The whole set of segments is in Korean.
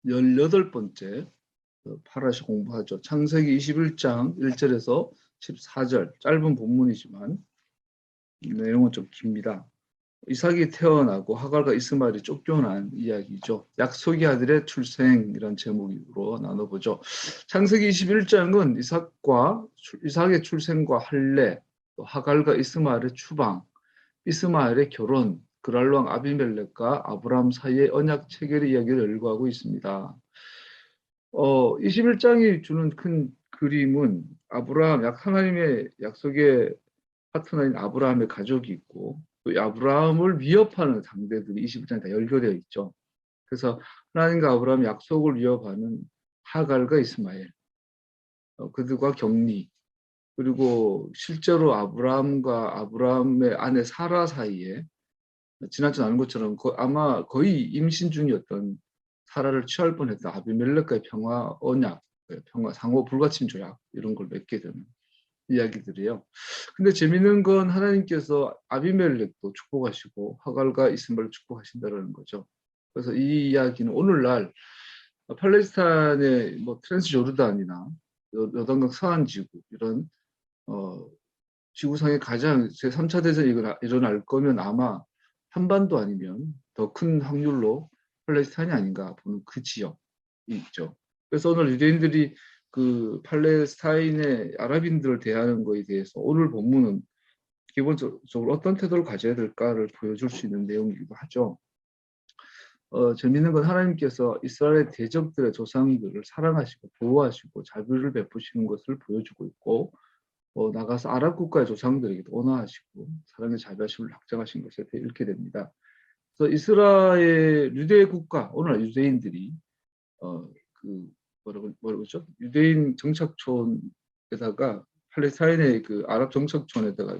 18번째 파라시 공부하죠. 창세기 21장 1절에서 14절, 짧은 본문이지만 내용은 좀 깁니다. 이삭이 태어나고 하갈과 이스마엘이 쫓겨난 이야기죠. 약속의 아들의 출생이라는 제목으로 나눠보죠. 창세기 21장은 이삭의 출생과 할례, 또 하갈과 이스마엘의 추방, 이스마엘의 결혼, 그랄왕 아비멜렉과 아브라함 사이의 언약 체결의 이야기를 열거하고 있습니다. 21장이 주는 큰 그림은 하나님의 약속의 파트너인 아브라함의 가족이 있고, 또 아브라함을 위협하는 상대들이 21장에 다 열거되어 있죠. 그래서 하나님과 아브라함의 약속을 위협하는 하갈과 이스마엘, 그들과 격리, 그리고 실제로 아브라함과 아브라함의 아내 사라 사이에 지나치 않은 것처럼 아마 거의 임신 중이었던 사라를 취할 뻔했던 아비멜렉과의 평화 언약, 평화 상호 불가침 조약 이런 걸 맺게 되는 이야기들이에요. 근데 재밌는 건 하나님께서 아비멜렉도 축복하시고 하갈과 이스마엘을 축복하신다는 거죠. 그래서 이 이야기는 오늘날 팔레스타인의 뭐 트랜스 요르단이나 요단강 서안지구 이런 지구상에 가장 제3차 대전이 일어날 거면 아마 한반도 아니면 더 큰 확률로 팔레스타인이 아닌가 보는 그 지역이 있죠. 그래서 오늘 유대인들이 그 팔레스타인의 아랍인들을 대하는 것에 대해서 오늘 본문은 기본적으로 어떤 태도를 가져야 될까를 보여줄 수 있는 내용이기도 하죠. 재밌는 건 하나님께서 이스라엘 대적들의 조상들을 사랑하시고 보호하시고 자비를 베푸시는 것을 보여주고 있고, 나가서 아랍 국가의 조상들에게도 온화하시고 사랑의 자비하심을 확정하신 것에 대해 읽게 됩니다. 그래서 이스라엘 유대 국가, 오늘 유대인들이 뭐라고 그러죠? 유대인 정착촌에다가 팔레스타인의 그 아랍 정착촌에다가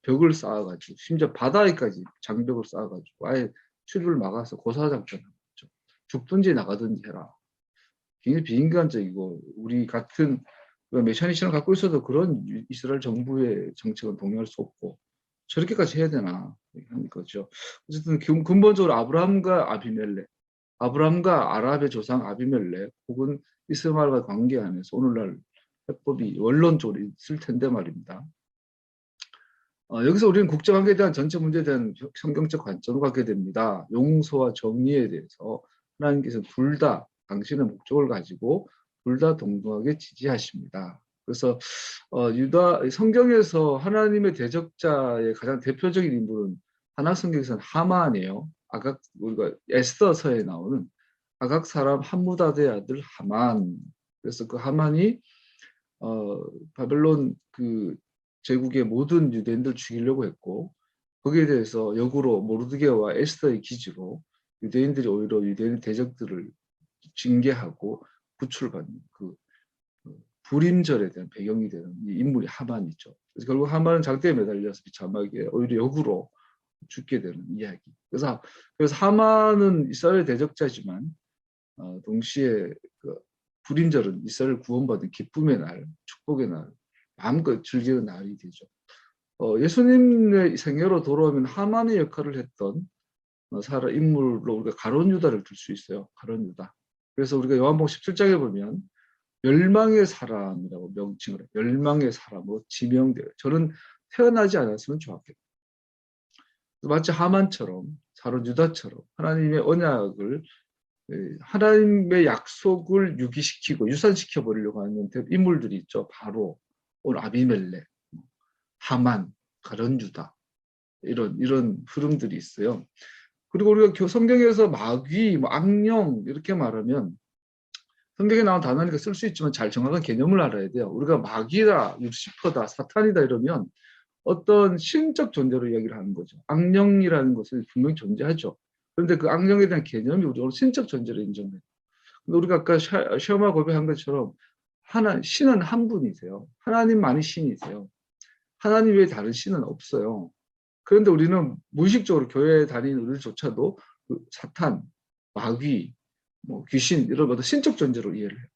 벽을 쌓아가지고 심지어 바다에까지 장벽을 쌓아가지고 아예 출입을 막아서 고사장전을 했죠. 죽든지 나가든지 해라. 굉장히 비인간적이고 우리 같은 메시아니즘을 갖고 있어도 그런 이스라엘 정부의 정책은 동의할 수 없고 저렇게까지 해야 되나 하는 거죠. 어쨌든 근본적으로 아브라함과 아랍의 조상 아비멜렉 혹은 이스마엘과 관계 안에서 오늘날 해법이 원론적으로 있을 텐데 말입니다. 여기서 우리는 국제관계에 대한 전체 문제에 대한 성경적 관점을 갖게 됩니다. 용서와 정의에 대해서 하나님께서 둘 다 당신의 목적을 가지고 둘 다 동등하게 지지하십니다. 그래서 성경에서 하나님의 대적자의 가장 대표적인 인물은 하나 성경에서는 하만이에요. 우리가 에스더서에 나오는 아각 사람 함무다드의 아들 하만. 그래서 그 하만이 바벨론 그 제국의 모든 유대인들 죽이려고 했고, 거기에 대해서 역으로 모르드게와 에스더의 기지로 유대인들이 오히려 유대인 대적들을 징계하고 구출받는 그 불임절에 대한 배경이 되는 이 인물이 하만이죠. 그래서 결국 하만은 장대에 매달려서 비참하게 오히려 역으로 죽게 되는 이야기. 그래서 하만은 이스라엘 대적자지만 동시에 그 불임절은 이스라엘 구원받은 기쁨의 날, 축복의 날, 마음껏 즐기는 날이 되죠. 예수님의 생애로 돌아오면 하만의 역할을 했던 인물로 우리가 가룟 유다를 들 수 있어요. 가룟 유다. 그래서 우리가 요한복음 17장에 보면 멸망의 사람이라고 명칭을 해요. 멸망의 사람으로 지명돼요. 저는 태어나지 않았으면 좋았겠다. 마치 하만처럼 가룟 유다처럼 하나님의 언약을 하나님의 약속을 유기시키고 유산시켜 버리려고 하는 인물들이 있죠. 바로 오늘 아비멜렉, 하만, 가룟 유다 이런 흐름들이 있어요. 그리고 우리가 성경에서 마귀, 악령 이렇게 말하면 성경에 나온 단어니까 쓸 수 있지만 잘 정확한 개념을 알아야 돼요. 우리가 마귀다, 루시퍼다, 사탄이다 이러면 어떤 신적 존재로 이야기를 하는 거죠. 악령이라는 것은 분명히 존재하죠. 그런데 그 악령에 대한 개념이 우리가 신적 존재로 인정돼요. 우리가 아까 시험하 고백한 것처럼 신은 한 분이세요. 하나님만이 신이세요. 하나님 외에 다른 신은 없어요. 그런데 우리는 무의식적으로 교회에 다니는 우리조차도 그 사탄, 마귀, 귀신 이런 것도 신적 존재로 이해를 해요.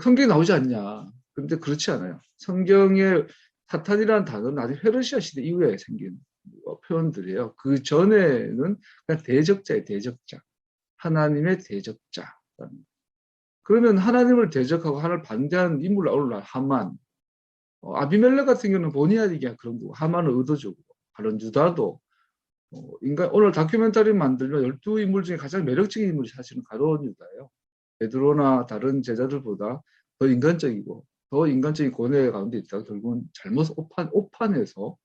성경에 나오지 않냐. 그런데 그렇지 않아요. 성경에 사탄이라는 단어는 아직 헤르시아 시대 이후에 생긴 표현들이에요. 그 전에는 그냥 대적자의 대적자, 하나님의 대적자 있었다는 거예요. 그러면 하나님을 대적하고 하나님을 반대하는 인물을 오늘날 하만, 아비멜렉 같은 경우는 본의 아니게 그런 거고, 하만은 의도적으로, 바론 유다도 인간 오늘 다큐멘터리 만들면 12인물 중에 가장 매력적인 인물이 사실은 가룟 유다예요. 베드로나 다른 제자들보다 더 인간적이고 더 인간적인 고뇌 가운데 있다가 결국은 잘못 오판해서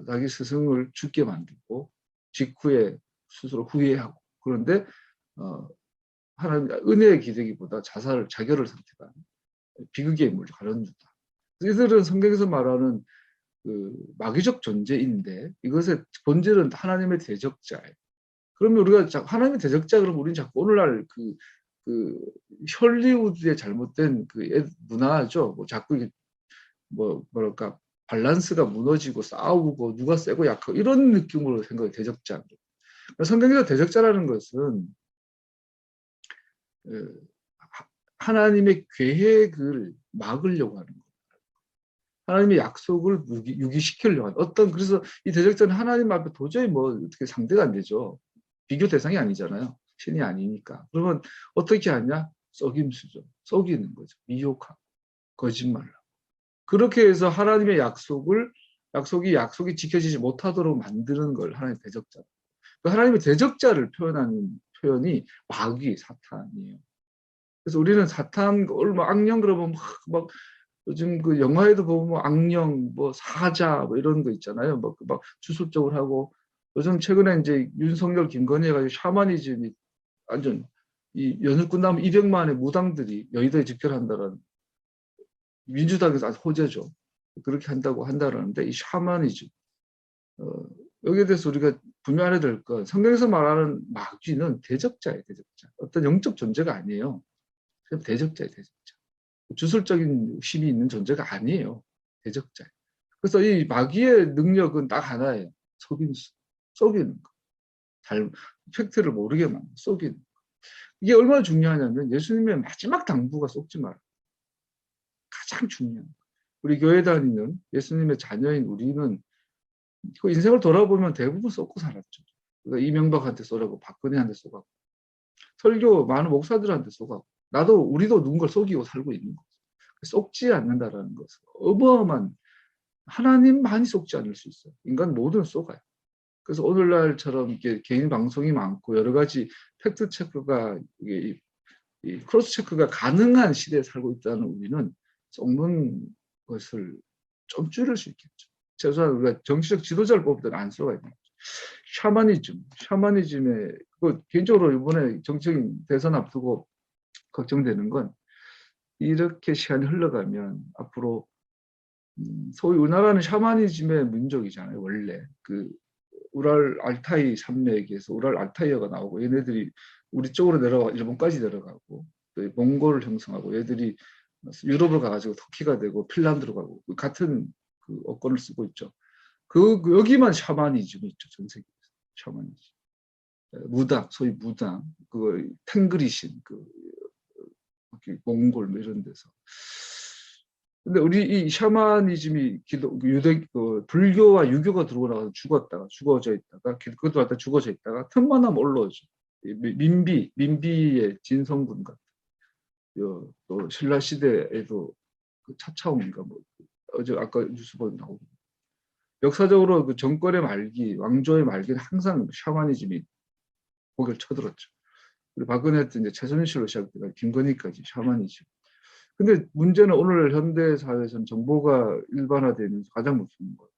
자기 스승을 죽게 만들고 직후에 스스로 후회하고, 그런데 하나님 은혜의 기대기보다 자결을 선택한 비극의 인물 가룟 유다. 이들은 성경에서 말하는 그 마귀적 존재인데 이것의 본질은 하나님의 대적자예요. 그러면 우리가 하나님의 대적자 그러면 우리는 자꾸 오늘날 그 헐리우드의 잘못된 그 문화죠. 뭐 자꾸 이게 뭐랄까 밸런스가 무너지고 싸우고 누가 세고 약하고 이런 느낌으로 생각해 대적자. 성경에서 대적자라는 것은 하나님의 계획을 막으려고 하는 거예요. 하나님의 약속을 유기시키려고 하는 어떤, 그래서 이 대적자는 하나님 앞에 도저히 뭐 어떻게 상대가 안 되죠. 비교 대상이 아니잖아요. 신이 아니니까. 그러면 어떻게 하냐? 속임수죠. 속이는 거죠. 미혹하고 거짓말로. 그렇게 해서 하나님의 약속이 지켜지지 못하도록 만드는 걸 하나님의 대적자. 그 하나님의 대적자를 표현하는 표현이 마귀, 사탄이에요. 그래서 우리는 사탄, 뭐 악령 그러면 막 요즘 그 영화에도 보면 뭐 악령, 뭐 사자, 뭐 이런 거 있잖아요. 막 주술적으로 하고, 요즘 최근에 이제 윤석열, 김건희 해가지고 샤머니즘이 완전 이 연휴 끝나면 200만의 무당들이 여의도에 집결한다는, 민주당에서 아주 호재죠. 그렇게 한다는데 이 샤머니즘, 여기에 대해서 우리가 분명해야 될 건, 성경에서 말하는 마귀는 대적자예요, 대적자. 어떤 영적 존재가 아니에요. 그냥 대적자예요, 대적자. 주술적인 힘이 있는 존재가 아니에요. 대적자예요. 그래서 이 마귀의 능력은 딱 하나예요. 속이는 거. 팩트를 모르게 만드는, 속이는 거. 이게 얼마나 중요하냐면 예수님의 마지막 당부가 속지 마라. 가장 중요한 거. 우리 교회 다니는 예수님의 자녀인 우리는 그 인생을 돌아보면 대부분 속고 살았죠. 그러니까 이명박한테 쏘라고, 박근혜한테 쏘가고, 설교 많은 목사들한테 쏘가고, 우리도 누군가를 속이고 살고 있는 거죠. 속지 않는다라는 것은 어마어마한, 하나님만이 속지 않을 수 있어요. 인간 모두는 속아요. 그래서 오늘날처럼 이렇게 개인 방송이 많고 여러 가지 팩트 체크가, 이 크로스 체크가 가능한 시대에 살고 있다는 우리는 속는 것을 좀 줄일 수 있겠죠. 최소한 우리가 정치적 지도자를 뽑을 때는 안 속아야 돼요. 샤머니즘에, 개인적으로 이번에 정치적인 대선 앞두고 걱정되는 건, 이렇게 시간이 흘러가면 앞으로 소위 우리나라는 샤머니즘의 민족이잖아요. 원래 그 우랄 알타이 산맥에서 우랄 알타이어가 나오고, 얘네들이 우리 쪽으로 내려가 일본까지 내려가고, 또 몽골을 형성하고, 얘들이 유럽을 가가지고 터키가 되고 핀란드로 가고, 같은 그 어권을 쓰고 있죠. 여기만 샤머니즘이 있죠. 전 세계에서 샤머니즘. 무당, 소위 무당, 탱그리신, 몽골 뭐 이런 데서. 근데 우리 이 샤머니즘이 불교와 유교가 들어오고 나서 죽어져 있다가 그것도 들어왔다 죽어져 있다가 틈만 나면 올라오죠. 민비의 진성군 같은, 또 신라 시대에도 차차옹인가 뭐 어제 아까 뉴스 보면 나오고, 역사적으로 그 정권의 말기, 왕조의 말기는 항상 샤머니즘이 고개를 쳐들었죠. 우리 박근혜 때 이제 최순실로 시작되다 김건희까지 샤머니즘. 근데 문제는 오늘 현대 사회에서는 정보가 일반화되면서 가장 무서운 거예요.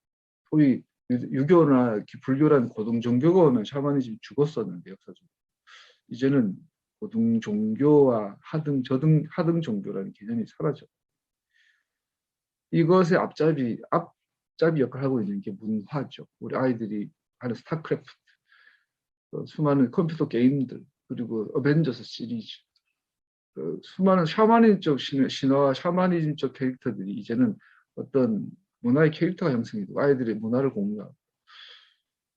소위 유교나 불교라는 고등 종교가 오면 샤머니즘이 죽었었는데, 역사적으로 이제는 고등 종교와 하등 종교라는 개념이 사라져. 이것의 앞잡이 역할을 하고 있는 게 문화죠. 우리 아이들이 하는 스타크래프트, 수많은 컴퓨터 게임들, 그리고 어벤져스 시리즈, 수많은 샤머니즘적 신화와 샤머니즘적 캐릭터들이 이제는 어떤 문화의 캐릭터가 형성이 되고 아이들의 문화를 공유하고.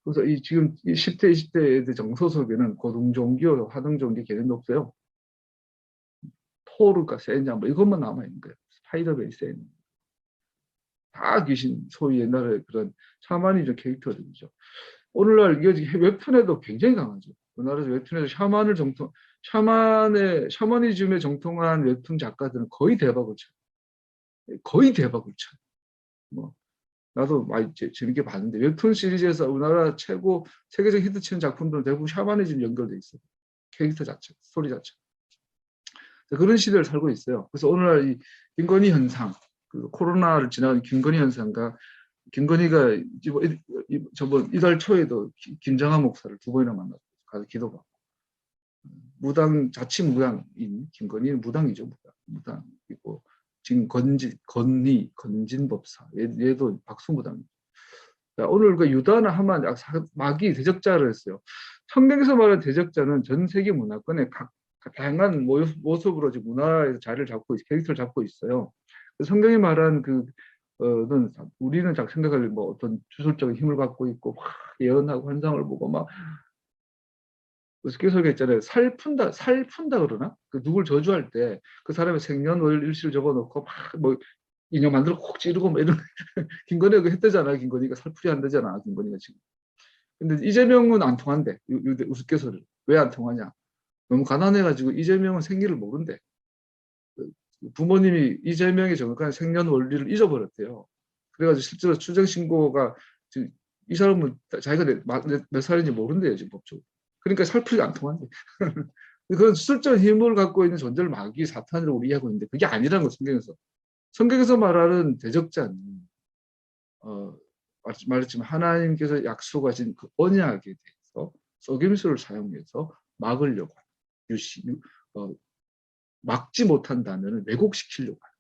그래서 지금 10대, 20대 애들 정서 속에는 고등종교, 하등종교 개념이 없어요. 토르가 세냐 뭐 이것만 남아있는 거예요. 스파이더맨이 세냐. 다 귀신, 소위 옛날에 그런 샤머니즘 캐릭터들이죠. 오늘날 이게 웹툰에도 굉장히 강하죠. 우리나라에서 웹툰에서 샤먼을 샤머니즘에 정통한 웹툰 작가들은 거의 대박을 쳐요. 거의 대박을 쳐요. 뭐 나도 많이 재밌게 봤는데 웹툰 시리즈에서 우리나라 최고 세계적 히트치는 작품들은 대부분 샤머니즘 연결돼 있어요. 캐릭터 자체, 스토리 자체. 그런 시대를 살고 있어요. 그래서 오늘날 이 김건희 현상, 그 코로나를 지나간 김건희 현상과 김건희가 저번 이달 초에도 김정한 목사를 2번이나 만나서 가서 기도받고 무당 자치무당인 김건희는 무당이죠. 무당이고 지금 건진 법사 얘도 박수무당이죠. 오늘 그 유다나 하만 마귀 대적자를 했어요. 성경에서 말하는 대적자는 전 세계 문화권의 각 다양한 모습으로 지금 문화에서 자리를 잡고 캐릭터를 잡고 있어요. 성경이 말한 는 우리는 딱 생각할 뭐 어떤 주술적인 힘을 갖고 있고 막 예언하고 환상을 보고 막 우스갯소리가 있잖아요. 살 푼다 그러나? 그 누굴 저주할 때 그 사람의 생년월일시를 적어놓고 막 뭐 인형 만들고 콕 찌르고 뭐 이런 김건희가 했대잖아. 김건희가 살풀이 한다잖아. 김건희가 지금. 근데 이재명은 안 통한대. 우스갯소리. 왜 안 통하냐? 너무 가난해가지고 이재명은 생일을 모른대. 부모님이 이재명의 정확한 생년월일을 잊어버렸대요. 그래가지고 실제로 출생신고가 이 사람은 자기가 몇 살인지 모른대요. 지금 법적으로. 그러니까 살풀이가 안 통한대. 그건 수적인 힘을 갖고 있는 존재를 마귀 사탄으로 우리 이해하고 있는데 그게 아니라는 거 성경에서. 성경에서 말하는 대적자는 말했지만 하나님께서 약속하신 그 언약에 대해서 속임수를 사용해서 막으려고 막지 못한다면 왜곡시키려고 하는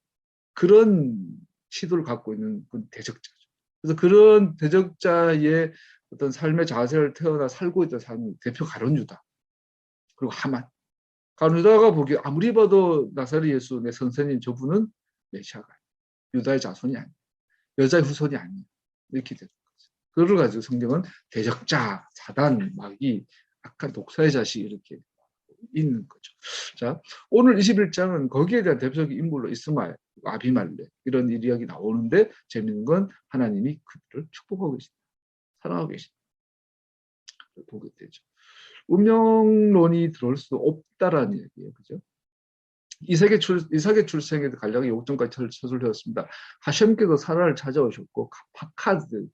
그런 시도를 갖고 있는 대적자죠. 그래서 그런 대적자의 어떤 삶의 자세를 태어나 살고 있던 사람이 대표 가룟 유다 그리고 하만. 가룟 유다가 보기에 아무리 봐도 나사렛 예수 내 선생님 저분은 메시아가 유다의 자손이 아니에요. 여자의 후손이 아니에요. 이렇게 되는 거죠. 그걸 가지고 성경은 대적자, 사단, 마귀, 악한 독사의 자식 이렇게 있는 거죠. 자, 오늘 21장은 거기에 대한 대표적인 인물로 이스마엘, 아비말렉 이런 이야기 나오는데 재밌는 건 하나님이 그들을 축복하고 계신다. 사랑하고 계신다. 보게 되죠. 운명론이 들어올 수 없다라는 얘기예요. 그죠? 이삭의 출생에도 간략히 요점까지 처술되었습니다. 하셴께서 사라를 찾아오셨고 파카드,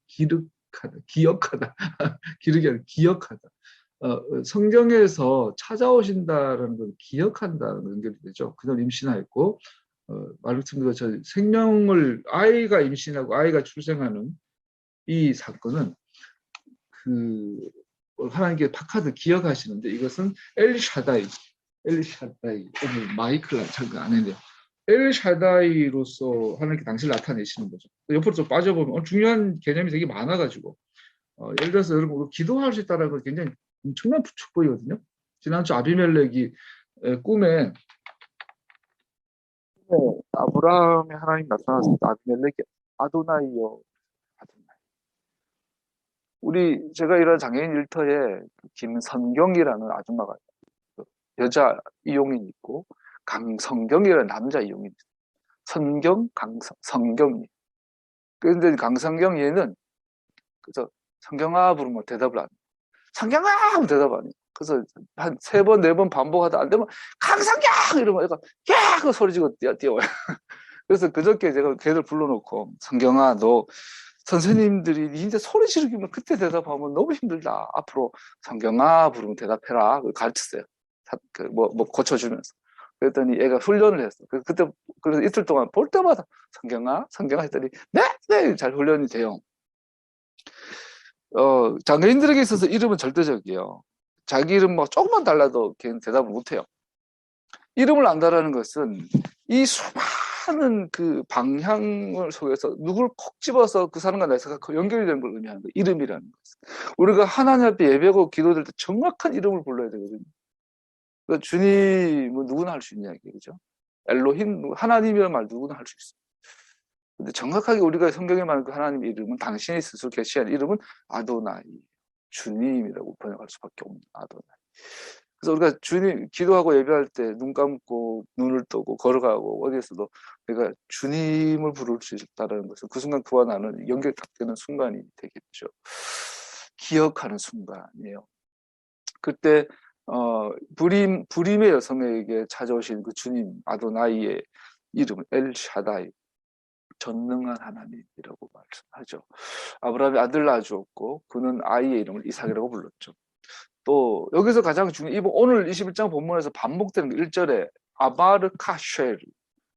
기억하다, 기르기 아니라 기억하다. 성경에서 찾아오신다라는 건 기억한다는 연결이 되죠. 그날 임신하였고 말씀드린 것처럼 생명을 아이가 임신하고 아이가 출생하는 이 사건은 하나님께 파카드 기억하시는데 이것은 엘샤다이 오늘 마이크를 잠깐 안 했네요. 엘샤다이로서 하나님께 당신을 나타내시는 거죠. 옆으로 좀 빠져보면 중요한 개념이 되게 많아가지고 예를 들어서 여러분 기도할 수 있다는 건 굉장히 엄청난 축복이거든요. 지난주 아비멜렉이 꿈에 아브라함의 하나님 나타났을 때 아비멜렉이 아도나이요. 제가 일하는 장애인 일터에 김선경이라는 아줌마가 여자 이용인이 있고 강성경이라는 남자 이용인이 있어요. 선경, 성경이. 그런데 강성경 얘는 그래서 성경아 부르면 대답을 안 해요. 성경아 하면 대답 안 해요. 그래서 한 3번, 4번 반복하다 안 되면 강성경 이러면 얘가 야! 그 소리 지고 뛰어와요. 그래서 그저께 제가 걔들 불러놓고 성경아 너 선생님들이 이제 소리 지르기만 그때 대답하면 너무 힘들다. 앞으로 성경아 부르면 대답해라. 가르쳤어요. 뭐 고쳐주면서. 그랬더니 얘가 훈련을 했어. 그래서 이틀 동안 볼 때마다 성경아 했더니 네, 잘 훈련이 돼요. 장애인들에게 있어서 이름은 절대적이에요. 자기 이름 뭐 조금만 달라도 걔는 대답을 못해요. 이름을 안다라는 것은 이 수많은 그 방향을 속에서 누구를 콕 집어서 그 사람과 내가 연결이 되는 걸 의미하는 거예요. 이름이라는 것은. 우리가 하나님 앞에 예배하고 기도될 때 정확한 이름을 불러야 되거든요. 그러니까 주님은 누구나 할 수 있는 이야기예요. 그죠? 엘로힘, 하나님이라는 말 누구나 할 수 있어요. 근데 정확하게 우리가 성경에 말하는 그 하나님의 이름은 당신이 스스로 계시한 이름은 아도나이, 주님이라고 번역할 수밖에 없는 아도나이. 그래서 우리가 주님 기도하고 예배할 때 눈 감고 눈을 뜨고 걸어가고 어디에서도 내가 주님을 부를 수 있다는 것은 그 순간 그와 나는 연결 딱 되는 순간이 되겠죠. 기억하는 순간이에요. 그때 불임의 여성에게 찾아오신 그 주님 아도나이의 이름은 엘샤다이, 전능한 하나님이라고 말씀하죠. 아브라함이 아들 낳아주었고 그는 아이의 이름을 이삭이라고 불렀죠. 또 여기서 가장 중요한 오늘 21장 본문에서 반복되는 1절에 아바르 카쉘,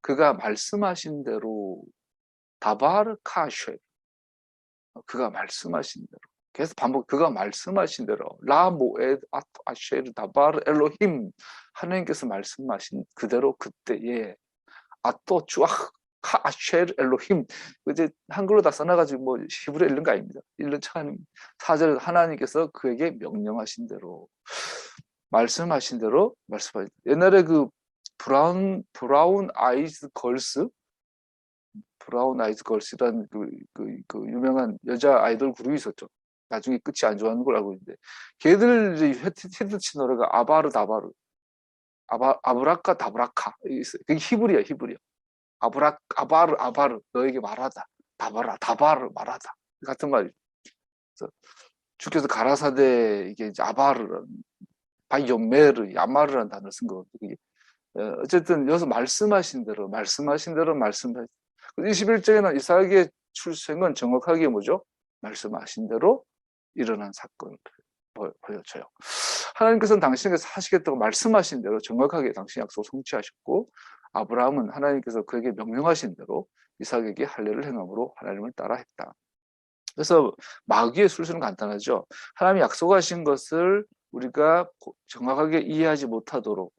그가 말씀하신 대로, 다바르 카쉘, 그가 말씀하신 대로, 계속 반복, 그가 말씀하신 대로, 라모에드 아쉐르 다바르 엘로힘, 하나님께서 말씀하신 그대로 그때에 아또 쭈아 카아쉐르 엘로힘, 이제 한글로 다 써놔가지고 뭐 히브리어 읽는 거 아닙니다. 읽는 참 4절, 하나님께서 그에게 명령하신 대로, 말씀하신 대로 말씀하신. 옛날에 그 브라운 아이즈 걸스, 브라운 아이즈 걸스라는 그 유명한 여자 아이돌 그룹이 있었죠. 나중에 끝이 안 좋아하는 걸 알고 있는데, 걔들이 히트치 노래가 아바르 다바르, 아브라카 다브라카 있어요. 그게 히브리야, 히브리야. 아바르 아바르, 너에게 말하다, 다바라 다바르 말하다, 같은 말이죠. 그래서 주께서 가라사대, 이게 이제 아바르라는, 바이오메르 야마르라는 단어를 쓴 거거든요. 어쨌든 여기서 말씀하신 대로 21절에는 이삭의 출생은 정확하게 뭐죠? 말씀하신 대로 일어난 사건을 보여줘요. 하나님께서는 당신에게서 하시겠다고 말씀하신 대로 정확하게 당신 약속을 성취하셨고, 아브라함은 하나님께서 그에게 명령하신 대로 이삭에게 할례를 행함으로 하나님을 따라 했다. 그래서 마귀의 술수는 간단하죠. 하나님이 약속하신 것을 우리가 정확하게 이해하지 못하도록,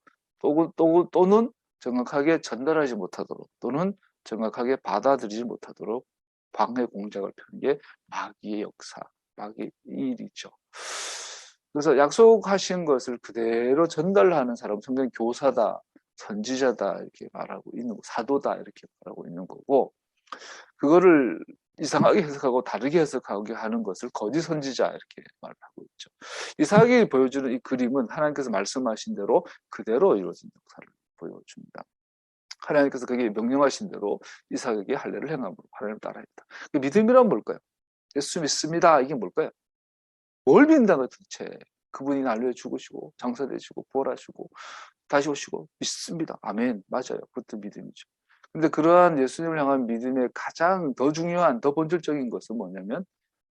또는 정확하게 전달하지 못하도록, 또는 정확하게 받아들이지 못하도록 방해 공작을 펴는 게 마귀의 역사, 마귀의 일이죠. 그래서 약속하신 것을 그대로 전달하는 사람은 성경 교사다, 선지자다 이렇게 말하고 있는 거, 사도다 이렇게 말하고 있는 거고, 그거를 이상하게 해석하고 다르게 해석하게 하는 것을 거짓 선지자 이렇게 말하고 있죠. 이삭이 보여주는 이 그림은 하나님께서 말씀하신 대로 그대로 이루어진 역사를 보여줍니다. 하나님께서 그게 명령하신 대로 이삭에게 할례를 행함으로 하나님을 따라했다. 그 믿음이란 뭘까요? 예수 믿습니다. 이게 뭘까요? 뭘 믿는다는 도대체? 그분이 나를 위해 죽으시고 장사되시고 부활하시고 다시 오시고 믿습니다. 아멘. 맞아요. 그것도 믿음이죠. 근데 그러한 예수님을 향한 믿음의 가장 더 중요한, 더 본질적인 것은 뭐냐면,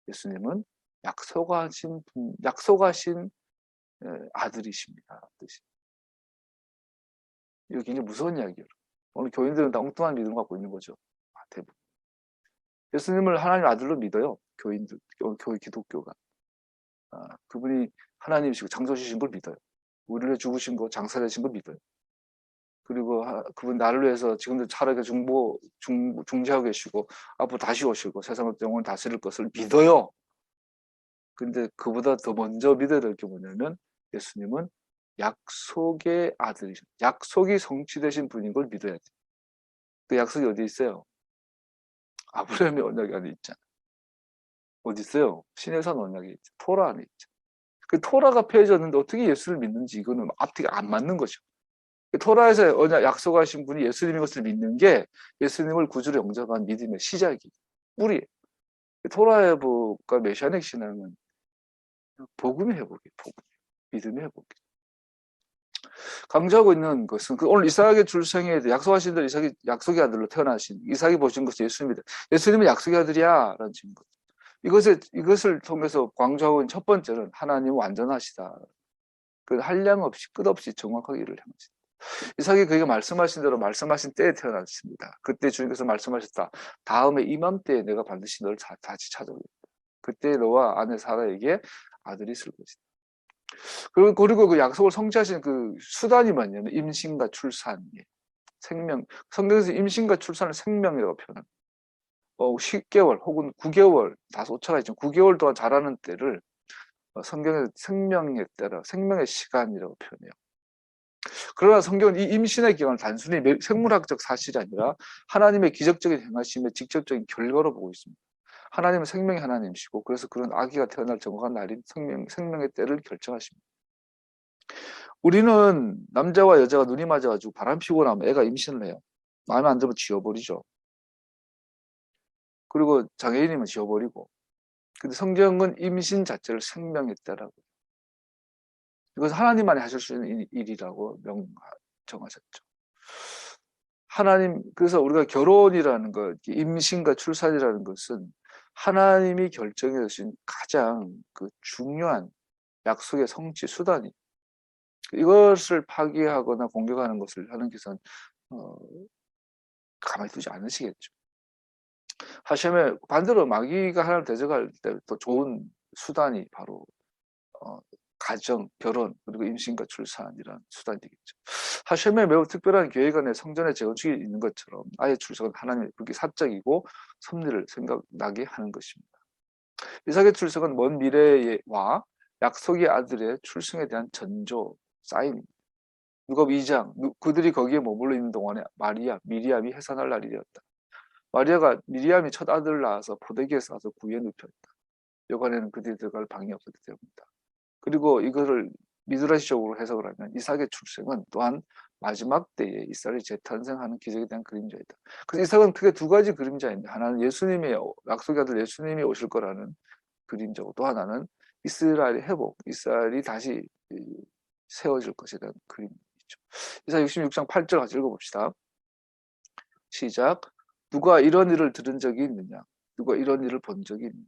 예수님은 약속하신 아들이십니다. 뜻이. 이거 굉장히 무서운 이야기예요. 오늘 교인들은 다 엉뚱한 믿음을 갖고 있는 거죠. 대부분. 예수님을 하나님 아들로 믿어요. 교인들, 교회 기독교가. 그분이 하나님이시고 장소시신 걸 믿어요. 우리를 죽으신 거, 장사되신 걸 믿어요. 그리고 그분 나를 위해서 지금도 차라리 중재하고 계시고 앞으로 다시 오시고 세상을 영원히 다스릴 것을 믿어요. 근데 그보다 더 먼저 믿어야 될 게 뭐냐면, 예수님은 약속의 아들이죠. 약속이 성취되신 분인 걸 믿어야 돼요. 그 약속이 어디 있어요? 아브라함의 언약이 안에 있잖아요. 어디 있어요? 시내산 언약이 있죠. 토라 안에 있죠. 그 토라가 폐해졌는데 어떻게 예수를 믿는지, 이거는 앞뒤가 안 맞는 거죠. 토라에서 언약 약속하신 분이 예수님인 것을 믿는 게 예수님을 구주로 영접한 믿음의 시작이, 뿌리예요. 토라회복과 메시아닉 신앙은 복음의 회복이에요. 복음, 믿음의 회복이에요. 강조하고 있는 것은 오늘 이삭의 출생에 약속하신 대로 이삭이 약속의 아들로 태어나신, 이삭이 보신 것은 예수님이다. 예수님은 약속의 아들이야 라는 증거. 이것을 통해서 강조하고 있는 첫 번째는 하나님은 완전하시다. 그 한량 없이 끝없이 정확하게 일을 행하시다. 이삭이 그에게 말씀하신 대로 말씀하신 때에 태어났습니다. 그때 주님께서 말씀하셨다. 다음에 이맘때에 내가 반드시 너를 다시 찾아오겠다. 그때 너와 아내 사라에게 아들이 있을 것이다. 그리고 그 약속을 성취하신 그 수단이 뭐냐면 임신과 출산이에요. 생명. 성경에서 임신과 출산을 생명이라고 표현합니다. 10개월 혹은 9개월, 다소 오차가 있지만 9개월 동안 자라는 때를 성경에서 생명의 때라, 생명의 시간이라고 표현해요. 그러나 성경은 이 임신의 기간을 단순히 생물학적 사실이 아니라 하나님의 기적적인 행하심의 직접적인 결과로 보고 있습니다. 하나님은 생명의 하나님이시고, 그래서 그런 아기가 태어날 정확한 날인 생명의 때를 결정하십니다. 우리는 남자와 여자가 눈이 맞아가지고 바람 피고 나면 애가 임신을 해요. 마음에 안 들면 지워버리죠. 그리고 장애인이면 지워버리고. 근데 성경은 임신 자체를 생명의 때라고. 이것은 하나님만이 하실 수 있는 일이라고 정하셨죠. 하나님, 그래서 우리가 결혼이라는 것, 임신과 출산이라는 것은 하나님이 결정해 주신 가장 그 중요한 약속의 성취 수단이, 이것을 파기하거나 공격하는 것을 하나님께서는 가만히 두지 않으시겠죠. 하시면 반대로 마귀가 하나님을 대적할 때 더 좋은 수단이 바로 가정, 결혼, 그리고 임신과 출산이라는 수단이 되겠죠. 하셈에 매우 특별한 계획 안에 성전의 재건축이 있는 것처럼 아이의 출생은 하나님의 그렇게 사적이고 섭리를 생각나게 하는 것입니다. 이삭의 출생은 먼 미래와 약속의 아들의 출생에 대한 전조, 사인입니다. 누가 2장, 그들이 거기에 머물러 있는 동안에 미리암이 해산할 날이었다. 미리암이 첫 아들을 낳아서 포대기에 싸서 구유에 눕혔다. 여관에는 그들이 들어갈 방이 없었기 때문이다. 그리고 이거를 미드라시적으로 해석을 하면 이삭의 출생은 또한 마지막 때에 이스라엘이 재탄생하는 기적에 대한 그림자이다. 그래서 이삭은 크게 두 가지 그림자인데, 하나는 예수님의 약속의 아들 예수님이 오실 거라는 그림자고, 또 하나는 이스라엘의 회복, 이스라엘이 다시 세워질 것에 대한 그림이죠. 이사 66장 8절 같이 읽어봅시다. 시작. 누가 이런 일을 들은 적이 있느냐? 누가 이런 일을 본 적이 있느냐?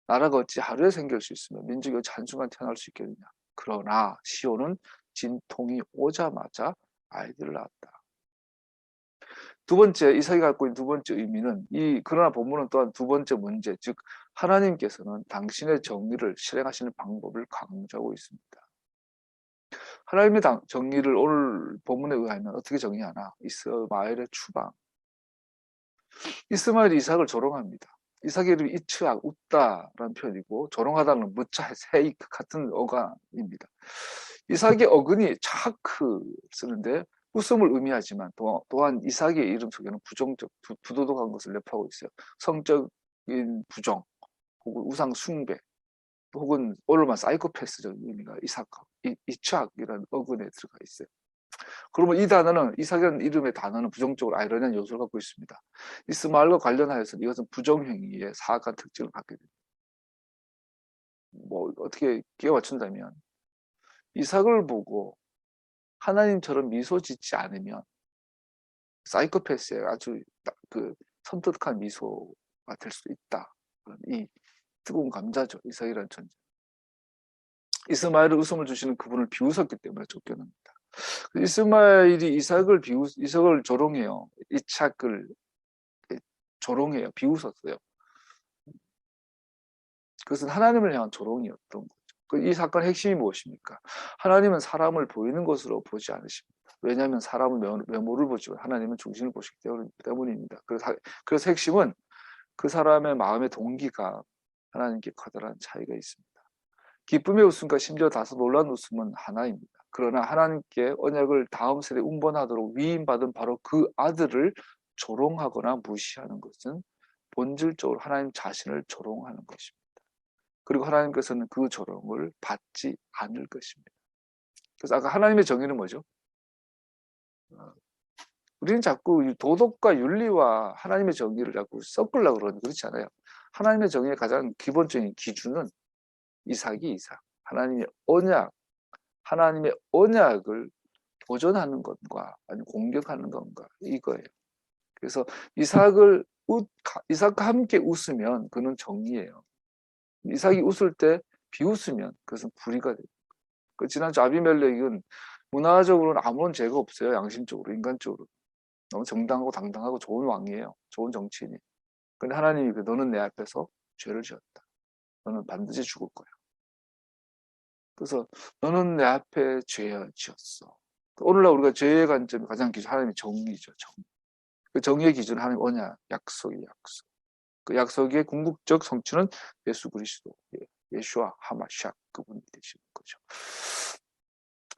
나라가 어찌 하루에 생길 수 있으며 민족이 어찌 한순간 태어날 수 있겠느냐? 그러나 시온은 진통이 오자마자 아이들을 낳았다. 두 번째, 이삭이 갖고 있는 두 번째 의미는 그러나 본문은 또한 두 번째 문제, 즉 하나님께서는 당신의 정의를 실행하시는 방법을 강조하고 있습니다. 하나님의 정의를 오늘 본문에 의하면 어떻게 정의하나? 이스마엘의 추방. 이스마엘이 이삭을 조롱합니다. 이삭의 이름이 이츠악, 웃다라는 표현이고, 조롱하다는 무차, 세이크 같은 어간입니다. 이삭의 어근이 차크 쓰는데 웃음을 의미하지만 또한 이삭의 이름 속에는 부정적, 부도덕한 것을 내포하고 있어요. 성적인 부정, 혹은 우상 숭배, 혹은 오늘만 사이코패스적인 의미가 이츠악이라는 어근에 들어가 있어요. 그러면 이 단어는, 이삭이라는 이름의 단어는 부정적으로 아이러니한 요소를 갖고 있습니다. 이스마엘과 관련하여서는 이것은 부정행위의 사악한 특징을 갖게 됩니다. 뭐 어떻게 끼워 맞춘다면, 이삭을 보고 하나님처럼 미소 짓지 않으면 사이코패스의 아주 그 섬뜩한 미소가 될 수 있다. 이 뜨거운 감자죠. 이삭이라는 존재. 이스마엘은 웃음을 주시는 그분을 비웃었기 때문에 쫓겨납니다. 이스마엘이 이삭을 조롱해요. 이삭을 조롱해요. 비웃었어요. 그것은 하나님을 향한 조롱이었던 거죠. 이 사건의 핵심이 무엇입니까? 하나님은 사람을 보이는 것으로 보지 않으십니다. 왜냐하면 사람은 외모를 보지만 하나님은 중심을 보시기 때문입니다. 그래서 핵심은 그 사람의 마음의 동기가 하나님께 커다란 차이가 있습니다. 기쁨의 웃음과 심지어 다소 놀란 웃음은 하나입니다. 그러나 하나님께 언약을 다음 세대에 운반하도록 위임받은 바로 그 아들을 조롱하거나 무시하는 것은 본질적으로 하나님 자신을 조롱하는 것입니다. 그리고 하나님께서는 그 조롱을 받지 않을 것입니다. 그래서 아까 하나님의 정의는 뭐죠? 우리는 자꾸 도덕과 윤리와 하나님의 정의를 자꾸 섞으려고 그러는데 그렇지 않아요. 하나님의 정의의 가장 기본적인 기준은 이삭. 하나님의 언약을 도전하는 것과 아니면 공격하는 것과 이거예요. 그래서 이삭과 함께 웃으면 그는 정의예요. 이삭이 웃을 때 비웃으면 그것은 불의가 됩니다. 지난주 아비멜렉은 문화적으로는 아무런 죄가 없어요. 양심적으로, 인간적으로. 너무 정당하고 당당하고 좋은 왕이에요. 좋은 정치인이. 근데 하나님이 너는 내 앞에서 죄를 지었다. 너는 반드시 죽을 거야. 그래서 너는 내 앞에 죄를 지었어. 오늘날 우리가 죄의 관점이 가장 기준 하나님의 정의죠. 정의. 그 정의의 기준 하나님 언약, 약속이 약속. 그 약속의 궁극적 성취는 예수 그리스도, 예수와 하마샥 그분이 되시는 거죠.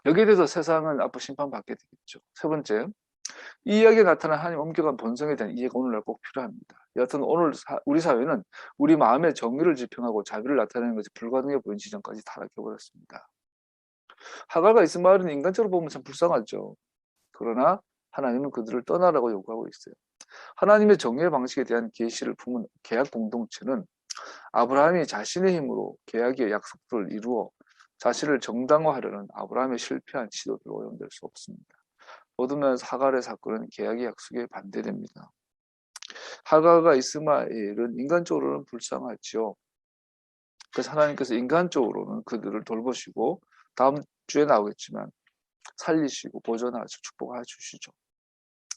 여기에 대해서 세상은 앞으로 심판받게 되겠죠. 세 번째, 이 이야기에 나타난 하나님 엄격한 본성에 대한 이해가 오늘날 꼭 필요합니다. 여하튼 오늘 우리 사회는 우리 마음의 정의를 지평하고 자비를 나타내는 것이 불가능해 보이는 지점까지 타락해버렸습니다. 하갈과 이스마엘은 인간적으로 보면 참 불쌍하죠. 그러나 하나님은 그들을 떠나라고 요구하고 있어요. 하나님의 정의의 방식에 대한 계시를 품은 계약 공동체는 아브라함이 자신의 힘으로 계약의 약속들을 이루어 자신을 정당화하려는 아브라함의 실패한 시도들 오염될 수 없습니다. 모든 면에서 하갈의 사건은 계약의 약속에 반대됩니다. 하갈과 이스마엘은 인간적으로는 불쌍하지요. 그래서 하나님께서 인간적으로는 그들을 돌보시고 다음 주에 나오겠지만 살리시고 보존하시고 축복해 주시죠.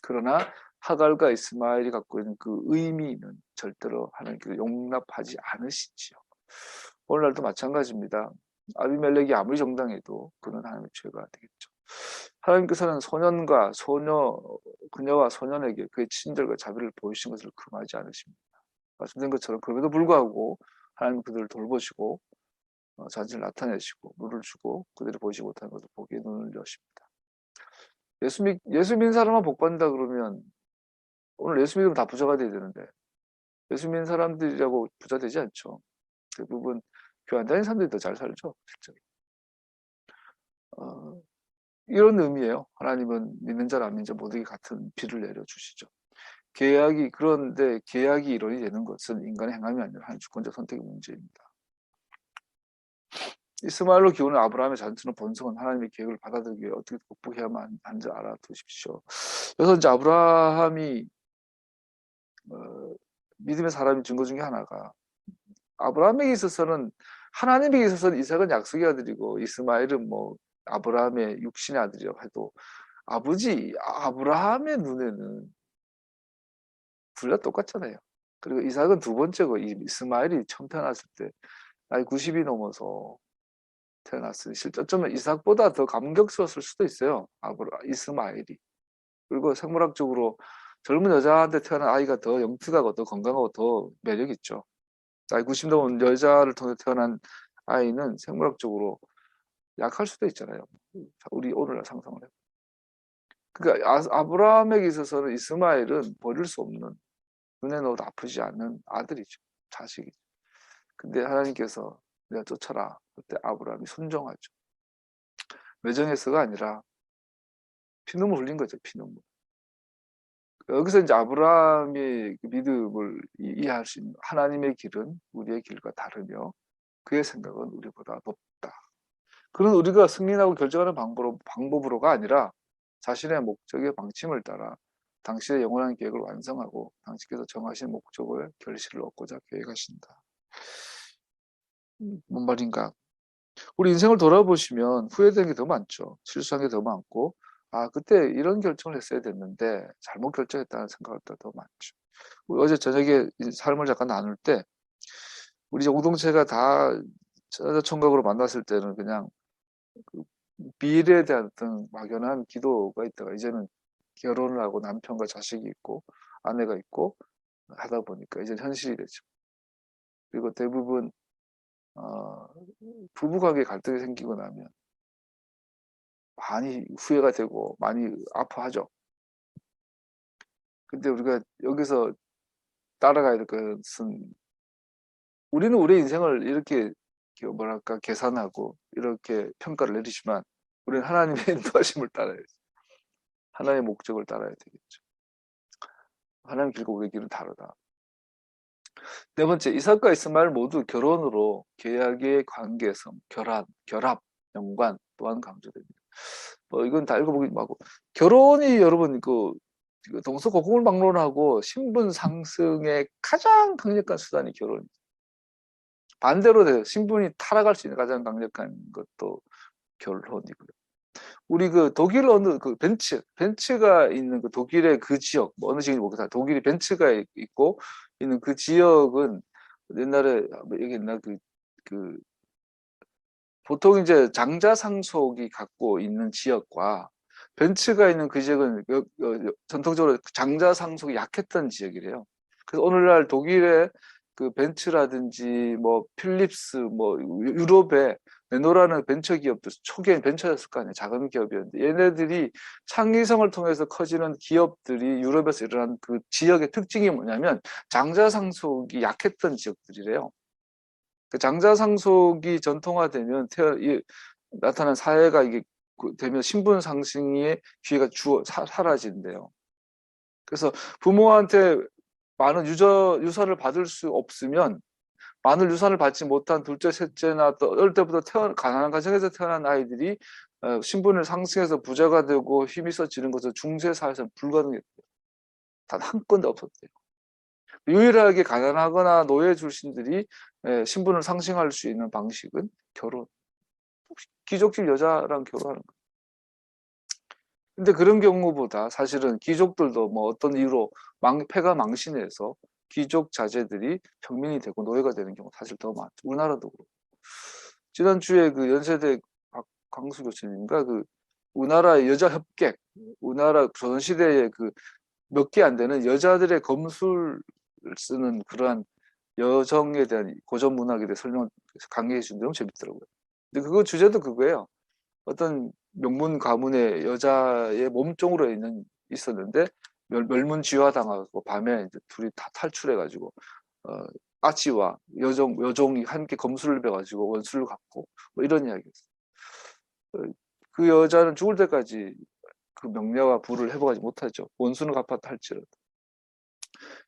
그러나 하갈과 이스마엘이 갖고 있는 그 의미는 절대로 하나님께서 용납하지 않으시지요. 오늘날도 마찬가지입니다. 아비멜렉이 아무리 정당해도 그는 하나님의 죄가 되겠죠. 하나님께서는 소년과 소녀, 그녀와 소년에게 그의 친절과 자비를 보이신 것을 금하지 않으십니다. 말씀드린 것처럼 그럼에도 불구하고 하나님 그들을 돌보시고 자신을 나타내시고 물을 주고 그들이 보이지 못하는 것을 보기에 눈을 여십니다. 예수 믿는 사람만 복 받는다 그러면 오늘 예수 믿으면 다 부자가 돼야 되는데 예수 믿는 사람들이라고 부자 되지 않죠. 대부분 교회 안 다니는 사람들이 더 잘 살죠. 실제로. 이런 의미예요. 하나님은 믿는 자랑 안 믿는 자 모두에게 같은 비를 내려주시죠. 그런데 계약이 이론이 되는 것은 인간의 행함이 아니라 하나님 주권자 선택의 문제입니다. 이스마엘로 기우는 아브라함의 잔치는 본성은 하나님의 계획을 받아들이기 위해 어떻게 극복해야만 하는지 알아두십시오. 그래서 이제 아브라함이 믿음의 사람의 증거 중에 하나가 아브라함에게 있어서는 하나님에게 있어서는 이삭은 약속의 아들이고 이스마엘은 뭐 아브라함의 육신의 아들이라고 해도 아버지 아브라함의 눈에는 둘 다 똑같잖아요. 그리고 이삭은 두 번째고 이스마엘이 처음 태어났을 때 나이 90이 넘어서 태어났으니 실제 어쩌면 이삭보다 더 감격스러웠을 수도 있어요. 이스마엘이. 그리고 생물학적으로 젊은 여자한테 태어난 아이가 더 영특하고 더 건강하고 더 매력 있죠. 나이 90 넘은 여자를 통해 태어난 아이는 생물학적으로 약할 수도 있잖아요. 우리 오늘날 상상을 해요. 그러니까 아브라함에게 있어서는 이스마엘은 버릴 수 없는 눈에 넣어도 아프지 않는 아들이죠. 자식이죠. 근데 하나님께서 내가 쫓아라. 그때 아브라함이 순종하죠. 매정해서가 아니라 피눈물 흘린 거죠. 피눈물. 여기서 이제 아브라함의 믿음을 이해할 수 있는 하나님의 길은 우리의 길과 다르며 그의 생각은 우리보다 높다. 그런 우리가 승리하고 결정하는 방법으로가 아니라 자신의 목적의 방침을 따라 당신의 영원한 계획을 완성하고 당신께서 정하신 목적을 결실을 얻고자 계획하신다. 뭔 말인가? 우리 인생을 돌아보시면 후회되는 게 더 많죠. 실수한 게 더 많고 그때 이런 결정을 했어야 됐는데 잘못 결정했다는 생각을 더 많죠. 우리 어제 저녁에 삶을 잠깐 나눌 때 우리 공동체가 다 청각으로 만났을 때는 그냥 그 미래에 대한 어떤 막연한 기도가 있다가 이제는 결혼을 하고 남편과 자식이 있고 아내가 있고 하다 보니까 이제 현실이 되죠. 그리고 대부분 부부관계 갈등이 생기고 나면 많이 후회가 되고 많이 아파하죠. 근데 우리가 여기서 따라가야 될 것은 우리는 우리 인생을 이렇게 뭐랄까 계산하고 이렇게 평가를 내리지만 우리는 하나님의 인도하심을 따라야죠. 하나님의 목적을 따라야 되겠죠. 하나님 길과 우리의 길은 다르다. 네 번째, 이삭과 이스마엘 모두 결혼으로 계약의 관계성, 결합, 연관 또한 강조됩니다. 이건 다 읽어보기 하고 결혼이 여러분 그 동서고금을 막론하고 신분 상승의 가장 강력한 수단이 결혼이죠. 반대로 돼요. 신분이 타락할 수 있는 가장 강력한 것도 결혼이고요. 우리 그 독일 어느 그 벤츠가 있는 그 독일의 그 지역, 뭐 어느 지역인지 모르겠다. 독일이 벤츠가 있고 있는 그 지역은 옛날에 여기 옛날 그 보통 이제 장자 상속이 갖고 있는 지역과 벤츠가 있는 그 지역은 전통적으로 장자 상속이 약했던 지역이래요. 그래서 오늘날 독일의 그 벤츠라든지 뭐 필립스 뭐 유럽의 레노라는 벤처 기업도 초기엔 벤처였을 거 아니에요. 작은 기업이었는데 얘네들이 창의성을 통해서 커지는 기업들이 유럽에서 일어난 그 지역의 특징이 뭐냐면 장자 상속이 약했던 지역들이래요. 그 장자 상속이 전통화되면 나타난 사회가 이게 되면 신분 상승의 기회가 사라진대요. 그래서 부모한테 많은 유산을 받을 수 없으면 마늘 유산을 받지 못한 둘째, 셋째나 또 어릴 때부터 가난한 가정에서 태어난 아이들이 신분을 상승해서 부자가 되고 힘이 있어지는 것은 중세 사회에서는 불가능했대요. 단 한 건도 없었대요. 유일하게 가난하거나 노예 출신들이 신분을 상승할 수 있는 방식은 결혼. 귀족집 여자랑 결혼하는 거예요. 근데 그런 경우보다 사실은 귀족들도 뭐 어떤 이유로 폐가 망신해서 귀족 자제들이 평민이 되고 노예가 되는 경우 사실 더 많죠. 우리나라도 그렇고. 지난주에 그 연세대 강수 교수님인가 그 우리나라 여자 협객, 우리나라 조선시대에 그 몇 개 안 되는 여자들의 검술을 쓰는 그러한 여성에 대한 고전 문학에 대해 설명을 강의해 주는데 너무 재밌더라고요. 근데 그거 주제도 그거예요. 어떤 명문 가문의 여자의 몸종으로 있었는데 멸문지화당하고 밤에 이제 둘이 다 탈출해가지고 아치와 여종이 함께 검술을 배가지고 원수를 갚고 뭐 이런 이야기였어요. 그 여자는 죽을 때까지 그 명예와 부를 회복하지 못하죠. 원수는 갚았다 할지라도.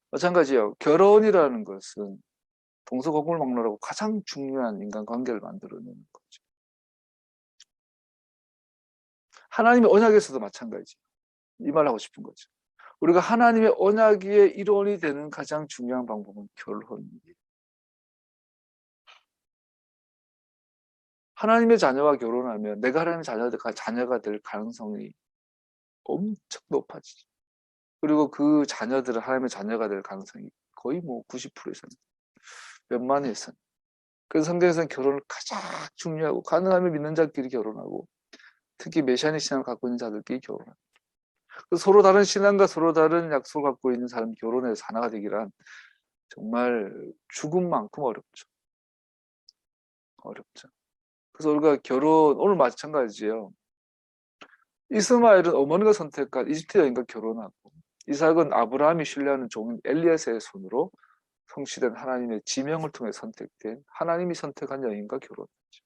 마찬가지예요. 결혼이라는 것은 동서고금을 막론하고 가장 중요한 인간관계를 만들어내는 거죠. 하나님의 언약에서도 마찬가지예요. 이 말 하고 싶은 거죠. 우리가 하나님의 언약의 일원이 되는 가장 중요한 방법은 결혼이에요. 하나님의 자녀와 결혼하면 내가 하나님의 자녀가 될 가능성이 엄청 높아지죠. 그리고 그 자녀들은 하나님의 자녀가 될 가능성이 거의 뭐 90% 이상, 몇만의 이상. 그래서 성경에서는 결혼을 가장 중요하고 가능하면 믿는 자끼리 결혼하고 특히 메시아닉 신앙을 갖고 있는 자들끼리 결혼합니다. 서로 다른 신앙과 서로 다른 약속을 갖고 있는 사람이 결혼해서 하나가 되기란 정말 죽음만큼 어렵죠. 어렵죠. 그래서 우리가 결혼, 오늘 마찬가지예요. 이스마엘은 어머니가 선택한 이집트 여인과 결혼하고 이삭은 아브라함이 신뢰하는 종인 엘리에셀의 손으로 성취된 하나님의 지명을 통해 선택된 하나님이 선택한 여인과 결혼했죠.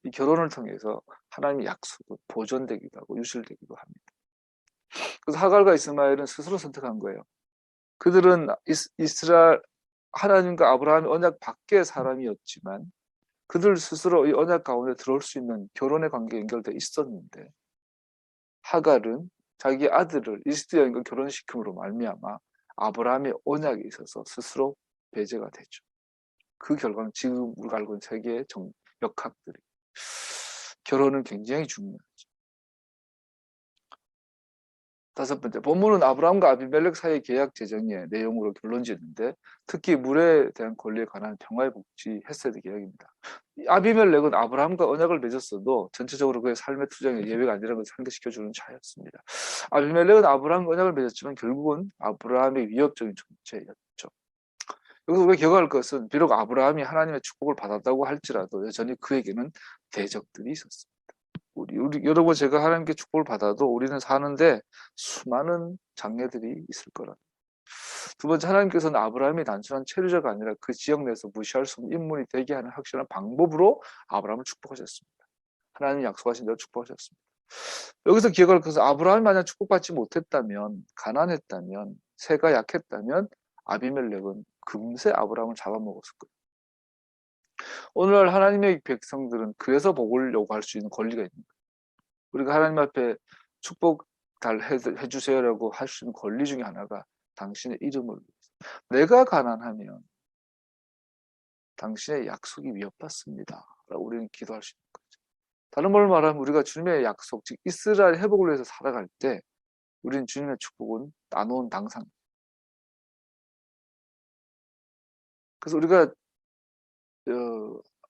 이 결혼을 통해서 하나님의 약속은 보존되기도 하고 유실되기도 합니다. 그래서 하갈과 이스마엘은 스스로 선택한 거예요. 그들은 이스라엘 하나님과 아브라함의 언약 밖의 사람이었지만 그들 스스로 이 언약 가운데 들어올 수 있는 결혼의 관계에 연결돼 있었는데 하갈은 자기 아들을 이집트 여인과 결혼시킴으로 말미암아 아브라함의 언약에 있어서 스스로 배제가 되죠. 그 결과는 지금 우리가 알고 있는 세계의 역학들이 결혼은 굉장히 중요하죠. 다섯 번째, 본문은 아브라함과 아비멜렉 사이의 계약 제정의 내용으로 결론 짓는데 특히 물에 대한 권리에 관한 평화의 복지 헤세드 계약입니다. 아비멜렉은 아브라함과 언약을 맺었어도 전체적으로 그의 삶의 투쟁에 예외가 아니라는 것을 상기시켜주는 자였습니다. 아비멜렉은 아브라함과 언약을 맺었지만 결국은 아브라함의 위협적인 존재였죠. 여기서 우리가 기억할 것은 비록 아브라함이 하나님의 축복을 받았다고 할지라도 여전히 그에게는 대적들이 있었습니다. 여러분 제가 하나님께 축복을 받아도 우리는 사는데 수많은 장애들이 있을 거라. 두 번째, 하나님께서는 아브라함이 단순한 체류자가 아니라 그 지역 내에서 무시할 수 없는 인물이 되게 하는 확실한 방법으로 아브라함을 축복하셨습니다. 하나님이 약속하신 대로 축복하셨습니다. 여기서 기억할 것은 아브라함이 만약 축복받지 못했다면, 가난했다면, 새가 약했다면 아비멜렉은 금세 아브라함을 잡아먹었을 거예요. 오늘날 하나님의 백성들은 그래서 복을 요구할 수 있는 권리가 있는 거예요. 우리가 하나님 앞에 축복 해주세요라고 할 수 있는 권리 중에 하나가 당신의 이름을 위해서. 내가 가난하면 당신의 약속이 위협받습니다. 라고 우리는 기도할 수 있는 거죠. 다른 말로 말하면 우리가 주님의 약속, 즉 이스라엘 회복을 위해서 살아갈 때 우리는 주님의 축복은 나누는 당상. 그래서 우리가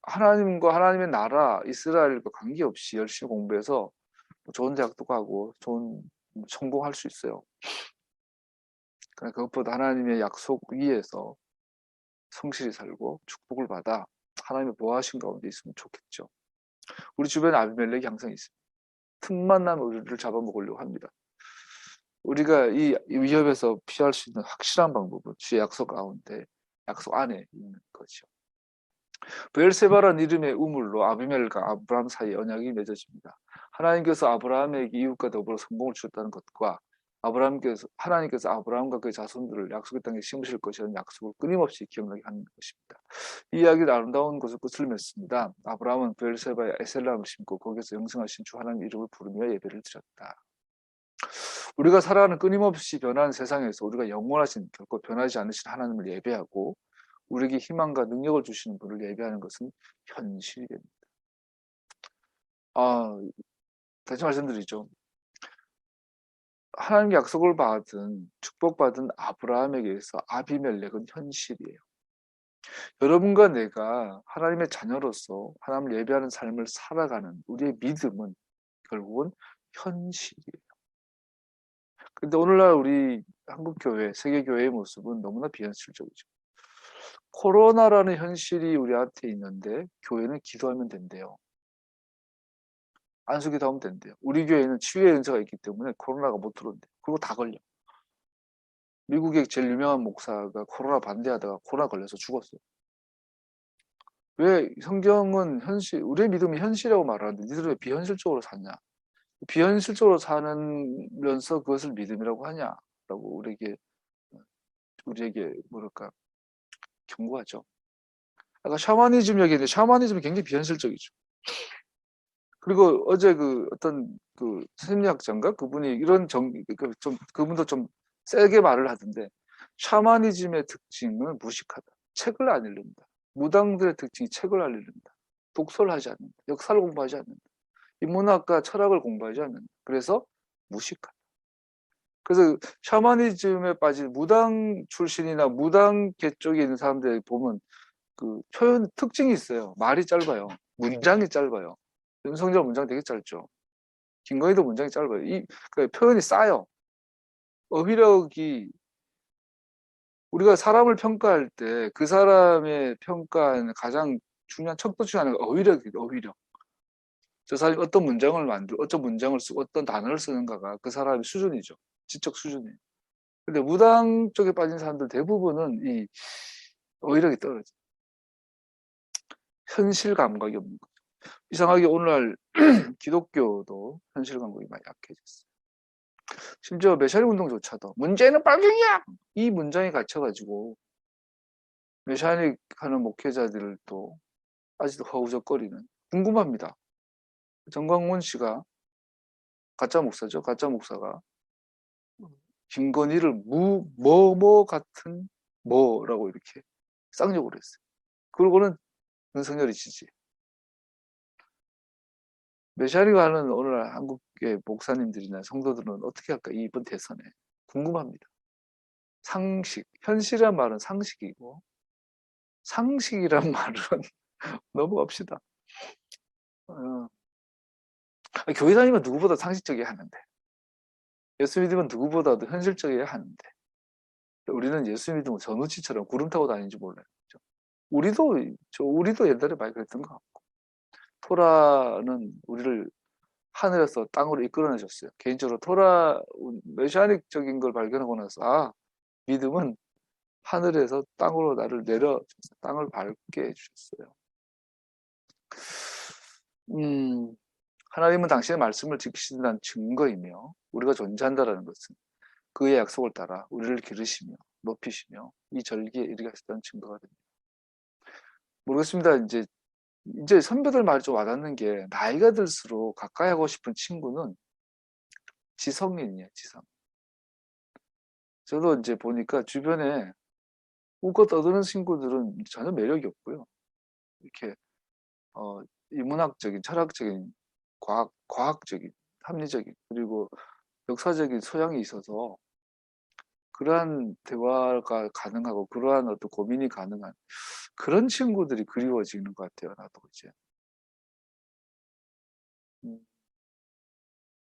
하나님과 하나님의 나라, 이스라엘과 관계없이 열심히 공부해서 좋은 대학도 가고 좋은 성공할 수 있어요. 그러나 그것보다 하나님의 약속 위에서 성실히 살고 축복을 받아 하나님의 보호하신 가운데 있으면 좋겠죠. 우리 주변에 아비멜렉이 항상 있습니다. 틈만 나면 우리를 잡아먹으려고 합니다. 우리가 이 위협에서 피할 수 있는 확실한 방법은 주의 약속 가운데, 약속 안에 있는 거죠. 브엘세바라는 이름의 우물로 아비멜과 아브라함 사이에 언약이 맺어집니다. 하나님께서 아브라함에게 이웃과 더불어 성공을 주셨다는 것과 하나님께서 아브라함과 그의 자손들을 약속의 땅에 심으실 것이라는 약속을 끊임없이 기억나게 하는 것입니다. 이 이야기는 아름다운 것을 끝을 맺습니다. 아브라함은 브엘세바에 에셀람을 심고 거기서 영생하신 주 하나님의 이름을 부르며 예배를 드렸다. 우리가 살아가는 끊임없이 변하는 세상에서 우리가 영원하신 결코 변하지 않으신 하나님을 예배하고 우리에게 희망과 능력을 주시는 분을 예배하는 것은 현실이 됩니다. 다시 말씀드리죠. 하나님 약속을 받은 축복받은 아브라함에게서 아비멜렉은 현실이에요. 여러분과 내가 하나님의 자녀로서 하나님을 예배하는 삶을 살아가는 우리의 믿음은 결국은 현실이에요. 근데 오늘날 우리 한국교회, 세계교회의 모습은 너무나 비현실적이죠. 코로나라는 현실이 우리한테 있는데 교회는 기도하면 된대요. 안수기도 하면 된대요. 우리 교회는 치유의 은사가 있기 때문에 코로나가 못 들어온대요. 그리고 다 걸려. 미국의 제일 유명한 목사가 코로나 반대하다가 코로나 걸려서 죽었어요. 왜 성경은 우리의 믿음이 현실이라고 말하는데 니들 왜 비현실적으로 사냐? 비현실적으로 사면서 그것을 믿음이라고 하냐라고 우리에게 뭐랄까 경고하죠. 아까 샤머니즘 얘기했는데 샤머니즘이 굉장히 비현실적이죠. 그리고 어제 어떤 심리학자인가 그분이 이런 그분도 좀 세게 말을 하던데 샤머니즘의 특징은 무식하다. 책을 안 읽는다. 무당들의 특징이 책을 안 읽는다. 독서를 하지 않는다. 역사를 공부하지 않는다. 인문학과 철학을 공부하지 않는다. 그래서 무식하다. 그래서 샤머니즘에 빠진 무당 출신이나 무당계 쪽에 있는 사람들 보면 표현 특징이 있어요. 말이 짧아요. 문장이 짧아요. 윤석열 문장 되게 짧죠. 김건희도 문장이 짧아요. 표현이 싸요. 어휘력이 우리가 사람을 평가할 때 그 사람의 평가는 가장 중요한 척도 중에 하나가 어휘력이에요. 어휘력. 저 사람이 어떤 문장을 쓰고 어떤 단어를 쓰는가가 그 사람의 수준이죠. 지적 수준이에요. 근데 무당 쪽에 빠진 사람들 대부분은 이 어휘력이 떨어져요. 현실 감각이 없는 거죠. 이상하게 오늘날 기독교도 현실 감각이 많이 약해졌어요. 심지어 메시아닉 운동조차도 문제는 빨갱이야! 이 문장에 갇혀가지고 메시아닉 하는 목회자들도 아직도 허우적거리는 궁금합니다. 정광훈 씨가 가짜 목사죠. 가짜 목사가 김건희를 뭐뭐 같은 뭐라고 이렇게 쌍욕을 했어요. 그러고는 윤석열이 지지. 메시아닉 하는 오늘 한국의 목사님들이나 성도들은 어떻게 할까? 이번 대선에 궁금합니다. 현실이란 말은 상식이고 상식이란 말은 넘어갑시다. 교회 다니면 누구보다 상식적이어야 하는데 예수 믿으면 누구보다도 현실적이어야 하는데 우리는 예수 믿으면 전우치처럼 구름 타고 다니는지 몰라요. 우리도 옛날에 많이 그랬던 것 같고 토라는 우리를 하늘에서 땅으로 이끌어내셨어요. 개인적으로 메시아닉적인 걸 발견하고 나서 믿음은 하늘에서 땅으로 나를 땅을 밟게 해주셨어요. 하나님은 당신의 말씀을 지키신다는 증거이며 우리가 존재한다는 것은 그의 약속을 따라 우리를 기르시며 높이시며 이 절기에 이르게 하셨다는 증거가 됩니다. 모르겠습니다. 이제 선배들 말이 좀 와닿는 게 나이가 들수록 가까이 하고 싶은 친구는 지성인이에요. 지성. 저도 이제 보니까 주변에 웃고 떠드는 친구들은 전혀 매력이 없고요. 이렇게 인문학적인, 철학적인, 과학적인, 합리적인 그리고 역사적인 소양이 있어서 그러한 대화가 가능하고 그러한 어떤 고민이 가능한 그런 친구들이 그리워지는 것 같아요. 나도 이제.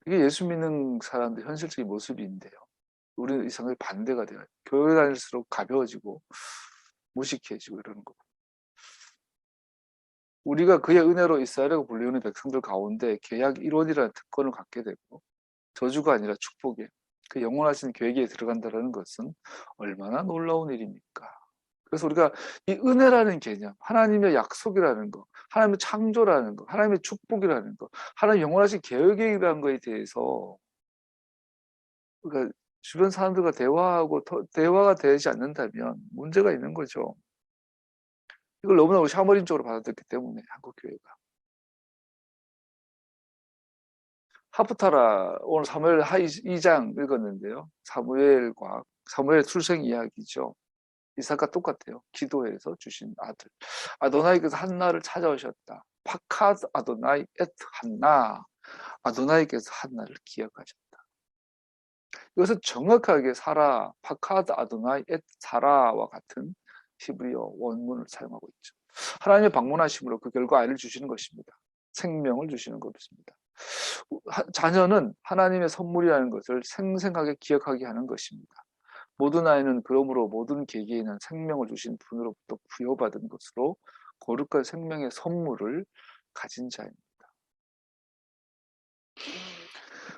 이게 예수 믿는 사람들 현실적인 모습인데요. 우리는 이상하게 반대가 돼요. 교회 다닐수록 가벼워지고 무식해지고 이러는 거. 우리가 그의 은혜로 이스라엘이라고 불리우는 백성들 가운데 계약 1원이라는 특권을 갖게 되고 저주가 아니라 축복에 그 영원하신 계획에 들어간다는 것은 얼마나 놀라운 일입니까? 그래서 우리가 이 은혜라는 개념, 하나님의 약속이라는 거, 하나님의 창조라는 거, 하나님의 축복이라는 거, 하나님의 영원하신 계획이라는 거에 대해서 그러니까 주변 사람들과 대화하고 대화가 되지 않는다면 문제가 있는 거죠. 이걸 너무나 우리 샤머린적으로 받아들였기 때문에 한국 교회가. 하프타라 오늘 사무엘 2장 읽었는데요. 사무엘 출생 이야기죠. 이삭과 똑같아요. 기도해서 주신 아들. 아도나이께서 한나를 찾아오셨다. 파카드 아도나이 엣 한나. 아도나이께서 한나를 기억하셨다. 이것은 정확하게 사라, 파카드 아도나이 엣 사라와 같은 히브리어 원문을 사용하고 있죠. 하나님의 방문하심으로 그 결과 아이를 주시는 것입니다. 생명을 주시는 것입니다. 자녀는 하나님의 선물이라는 것을 생생하게 기억하게 하는 것입니다. 모든 아이는 그러므로 모든 개개인은 생명을 주신 분으로부터 부여받은 것으로 거룩한 생명의 선물을 가진 자입니다.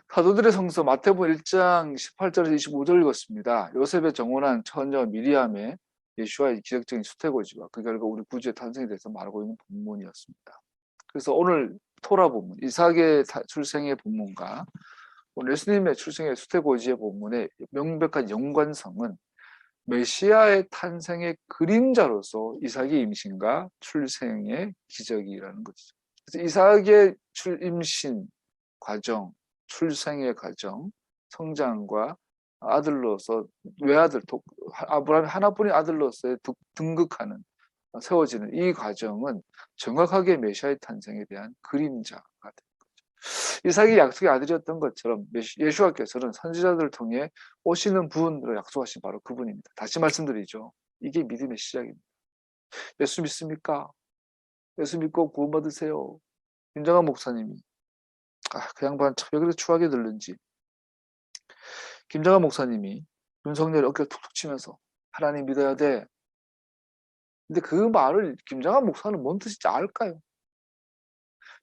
사도들의 성서 마태복음 1장 18절에서 25절 읽었습니다. 요셉의 정혼한 처녀 미리암의 예수와의 기적적인 수태고지와 그 결과 우리 구주의 탄생에 대해서 말하고 있는 본문이었습니다. 그래서 오늘 토라 본문, 이삭의 출생의 본문과 오늘 예수님의 출생의 수태고지의 본문의 명백한 연관성은 메시아의 탄생의 그림자로서 이삭의 임신과 출생의 기적이라는 것이죠. 그래서 이삭의 임신 과정, 출생의 과정, 성장과 아들로서 외아들, 아브라함 하나뿐인 아들로서의 등극하는 세워지는 이 과정은 정확하게 메시아의 탄생에 대한 그림자가 된 거죠. 이삭이 약속의 아들이었던 것처럼 예수와께서는 선지자들을 통해 오시는 분으로 약속하신 바로 그분입니다. 다시 말씀드리죠. 이게 믿음의 시작입니다. 예수 믿습니까? 예수 믿고 구원받으세요. 김정한 목사님이 그 양반 참 왜 그렇게 추하게 들는지. 김정한 목사님이 윤석열 어깨를 툭툭 치면서 하나님 믿어야 돼. 근데 그 말을 김정한 목사는 뭔 뜻인지 알까요?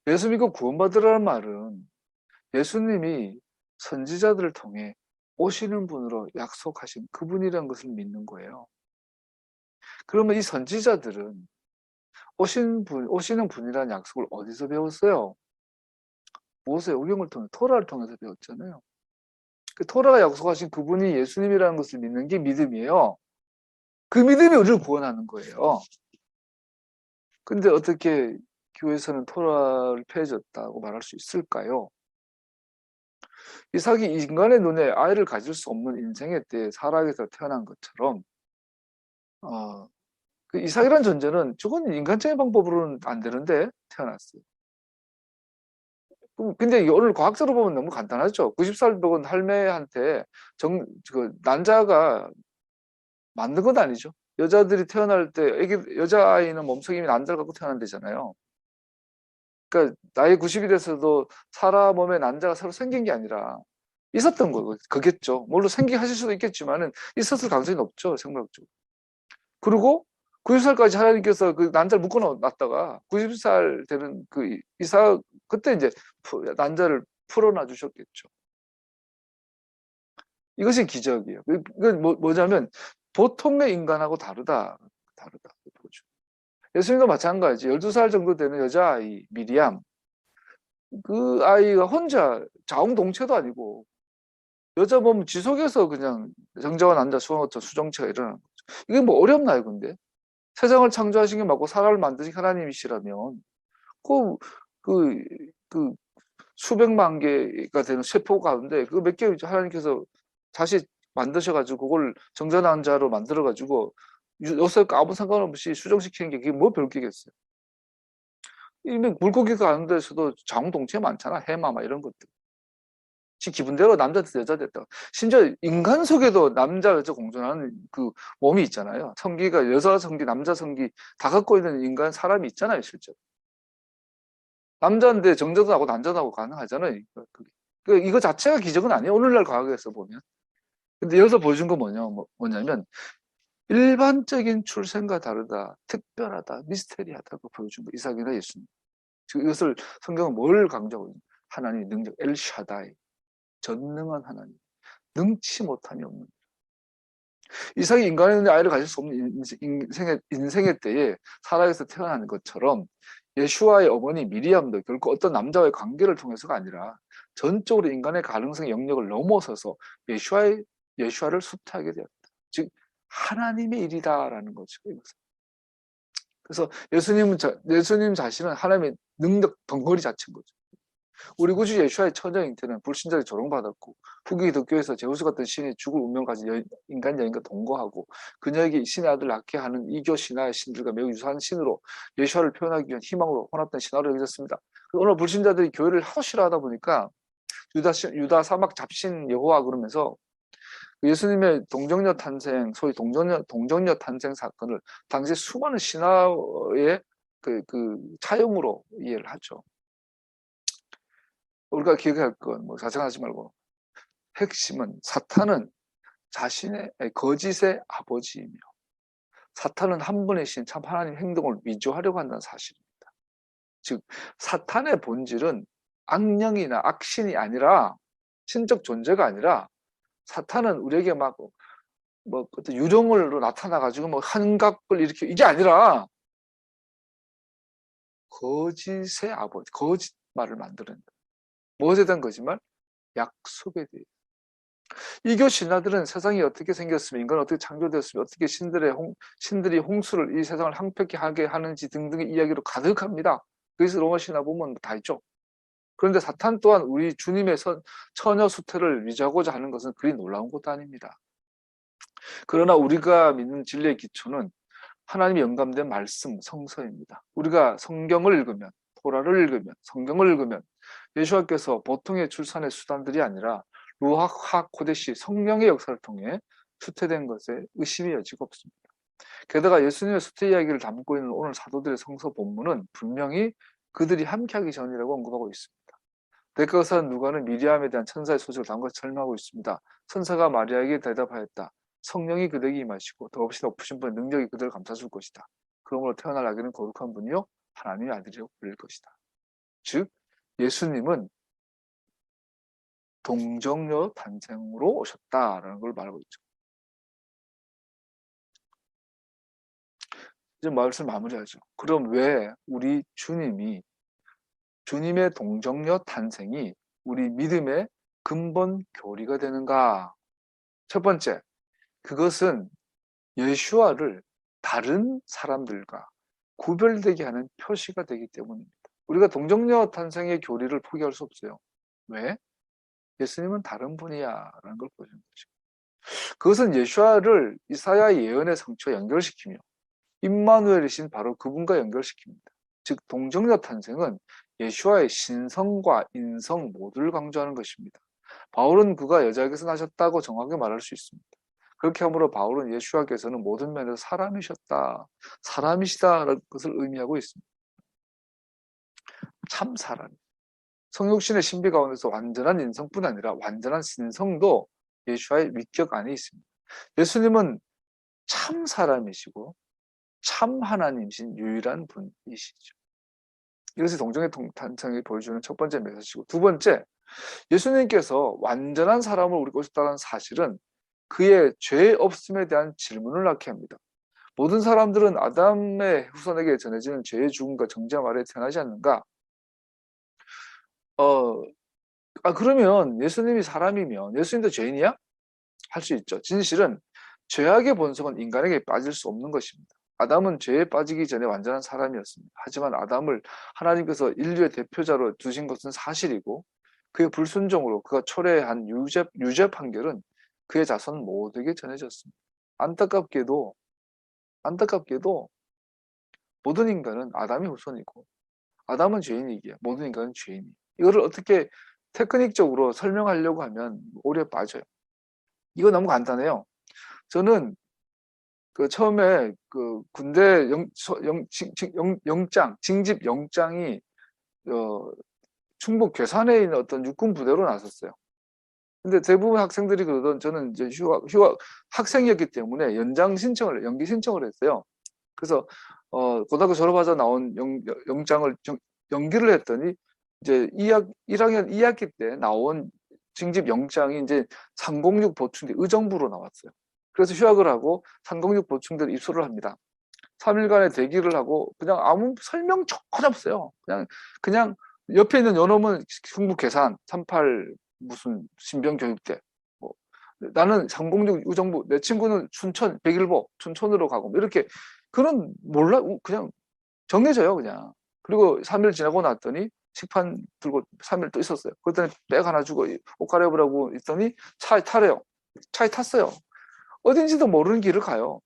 예수 믿고 구원받으라는 말은 예수님이 선지자들을 통해 오시는 분으로 약속하신 그분이라는 것을 믿는 거예요. 그러면 이 선지자들은 오시는 분이라는 약속을 어디서 배웠어요? 모세오경을 통해 토라를 통해서 배웠잖아요. 그 토라가 약속하신 그분이 예수님이라는 것을 믿는 게 믿음이에요. 그 믿음이 우리를 구원하는 거예요. 근데 어떻게 교회에서는 토라를 폐해졌다고 말할 수 있을까요? 이삭이 인간의 눈에 아이를 가질 수 없는 인생의 때에 사락에서 태어난 것처럼 그 이삭이라는 존재는 저건 인간적인 방법으로는 안 되는데 태어났어요. 근데 오늘 과학적으로 보면 너무 간단하죠. 90살 먹은 할매한테 난자가 만든 건 아니죠. 여자들이 태어날 때 여자아이는 몸속에 난자를 갖고 태어난대잖아요. 그러니까 나이 90이 돼서도 사람 몸에 난자가 새로 생긴 게 아니라 있었던 거겠죠. 물론 생기하실 수도 있겠지만은 있었을 가능성이 높죠. 생물학적으로. 그리고 90살까지 하나님께서 그 난자를 묶어놨다가 90살 되는 그 이삭 그때 이제 난자를 풀어놔 주셨겠죠. 이것이 기적이에요. 이건 뭐냐면 보통의 인간하고 다르다 보죠. 예수님도 마찬가지. 12살 정도 되는 여자아이 미리암 그 아이가 혼자 자웅동체도 아니고 여자 몸 지속해서 그냥 정자와 난자 수정체가 일어나는 거죠. 이게 뭐 어렵나요, 근데? 세상을 창조하신 게 맞고 사람을 만드신 하나님이시라면 그 수백만 개가 되는 세포 가운데 그 몇 개 하나님께서 다시 만드셔가지고 그걸 정자난자로 만들어가지고 요새 아무 상관없이 수정시키는 게 그게 뭐 별게겠어요. 이미 물고기가 가는 데서도 자웅동체 많잖아. 해마 막 이런 것들. 지 기분대로 남자 됐다 여자 됐다. 심지어 인간 속에도 남자 여자 공존하는 그 몸이 있잖아요. 성기가 여자 성기 남자 성기 다 갖고 있는 인간 사람이 있잖아요. 실제로. 남자인데 정자도 나고 난자도 나고 가능하잖아요. 이거 자체가 기적은 아니에요. 오늘날 과학에서 보면. 근데 여기서 보여준 건 뭐냐면 일반적인 출생과 다르다, 특별하다, 미스테리하다고 보여준 거. 이삭이나 예수님. 이것을 성경은 뭘 강조하고 있냐? 하나님의 능력, 엘샤다이. 전능한 하나님. 능치 못함이 없는. 이삭이 인간의 아이를 가질 수 없는 인생의 때에 사라에서 태어나는 것처럼 예수와의 어머니 미리암도 결코 어떤 남자와의 관계를 통해서가 아니라 전적으로 인간의 가능성 영역을 넘어서서 예수와를 수태하게 되었다. 즉 하나님의 일이다라는 거죠. 이것은. 그래서 예수님 자신은 하나님의 능력 덩어리 자체인 거죠. 우리 구주 예수와의 처녀 잉태는 불신자에 조롱받았고 후기 기독교에서 제우스 같은 신이 죽을 운명을 가진 인간 여인과 동거하고 그녀에게 신의 아들을 낳게 하는 이교 신화의 신들과 매우 유사한 신으로 예수와를 표현하기 위한 희망으로 혼합된 신화로 여겨졌습니다. 오늘 불신자들이 교회를 하도 싫어하다 보니까 유다 사막 잡신 여호와 그러면서 예수님의 동정녀 탄생, 소위 동정녀 탄생 사건을 당시 수많은 신화의 그 차용으로 이해를 하죠. 우리가 기억할 건 뭐 자생하지 말고 핵심은 사탄은 자신의 거짓의 아버지이며 사탄은 한 분의 신 참 하나님 행동을 위조하려고 한다는 사실입니다. 즉 사탄의 본질은 악령이나 악신이 아니라 신적 존재가 아니라 사탄은 우리에게 막 뭐 어떤 유령으로 나타나 가지고 뭐 환각을 일으키고 이게 아니라 거짓의 아버지, 거짓말을 만드는 무엇에 대한 거짓말? 약속에 대해. 이교 신화들은 세상이 어떻게 생겼으며 인간은 어떻게 창조되었으며 어떻게 신들이 홍수를 이 세상을 황폐케 하게 하는지 등등의 이야기로 가득합니다. 그래서 로마 신화 보면 다 있죠. 그런데 사탄 또한 우리 주님의 처녀 수태를 위조하고자 하는 것은 그리 놀라운 것도 아닙니다. 그러나 우리가 믿는 진리의 기초는 하나님의 영감된 말씀, 성서입니다. 우리가 성경을 읽으면, 토라를 읽으면, 성경을 읽으면 예수와께서 보통의 출산의 수단들이 아니라 루학 하코데시 성령의 역사를 통해 수태된 것에 의심이 여지가 없습니다. 게다가 예수님의 수태 이야기를 담고 있는 오늘 사도들의 성서 본문은 분명히 그들이 함께하기 전이라고 언급하고 있습니다. 대가사 누가는 미리암에 대한 천사의 소식을 담고 설명하고 있습니다. 천사가 마리아에게 대답하였다. 성령이 그대에게 임하시고 더없이 높으신 분의 능력이 그들을 감싸줄 것이다. 그러므로 태어날 아기는 거룩한 분이요 하나님의 아들이라고 불릴 것이다. 즉 예수님은 동정녀 탄생으로 오셨다라는 걸 말하고 있죠. 이제 말씀 마무리하죠. 그럼 왜 우리 주님의 동정녀 탄생이 우리 믿음의 근본 교리가 되는가? 첫 번째, 그것은 예수와를 다른 사람들과 구별되게 하는 표시가 되기 때문입니다. 우리가 동정녀 탄생의 교리를 포기할 수 없어요. 왜? 예수님은 다른 분이야 라는 걸 보여주는 거죠. 그것은 예수와를 이사야 예언의 성취와 연결시키며 임마누엘이신 바로 그분과 연결시킵니다. 즉 동정녀 탄생은 예수와의 신성과 인성 모두를 강조하는 것입니다. 바울은 그가 여자에게서 나셨다고 정확하게 말할 수 있습니다. 그렇게 함으로 바울은 예수와께서는 모든 면에서 사람이시다라는 것을 의미하고 있습니다. 참 사람. 성육신의 신비 가운데서 완전한 인성뿐 아니라 완전한 신성도 예수와의 위격 안에 있습니다. 예수님은 참 사람이시고 참 하나님이신 유일한 분이시죠. 이것이 동정의 탄생이 보여주는 첫 번째 메시지고, 두 번째, 예수님께서 완전한 사람을 우리 오셨다는 사실은 그의 죄 없음에 대한 질문을 낳게 합니다. 모든 사람들은 아담의 후손에게 전해지는 죄의 죽음과 정죄함 아래 태어나지 않는가? 그러면 예수님이 사람이면 예수님도 죄인이야? 할 수 있죠. 진실은 죄악의 본성은 인간에게 빠질 수 없는 것입니다. 아담은 죄에 빠지기 전에 완전한 사람이었습니다. 하지만 아담을 하나님께서 인류의 대표자로 두신 것은 사실이고 그의 불순종으로 그가 초래한 유죄 판결은 그의 자손 모두에게 전해졌습니다. 안타깝게도 모든 인간은 아담의 후손이고 아담은 죄인이기에 모든 인간은 죄인이. 이거를 어떻게 테크닉적으로 설명하려고 하면 오류에 빠져요. 이거 너무 간단해요. 저는 그 처음에 그 군대 징집 영장이 충북 괴산에 있는 어떤 육군 부대로 나섰어요. 근데 대부분 학생들이 그러던 저는 이제 휴학 학생이었기 때문에 연기 신청을 했어요. 그래서 고등학교 졸업하자 나온 영장을 연기를 했더니 이제 1학년 2학기 때 나온 징집 영장이 이제 306 보충대 의정부로 나왔어요. 그래서 휴학을 하고 306 보충대로 입소를 합니다. 3일간의 대기를 하고 그냥 아무 설명 전혀 없어요. 그냥 옆에 있는 요놈은 충북 괴산 38 무슨 신병교육대. 뭐 나는 상공중 우정부, 내 친구는 춘천 백일보 춘천으로 가고 뭐 이렇게 그런 몰라 그냥 정해져요 그냥. 그리고 3일 지나고 났더니 식판 들고 3일 또 있었어요. 그랬더니 백 하나 주고 옷 갈아입으라고 있더니 차에 타래요. 차에 탔어요. 어딘지도 모르는 길을 가요.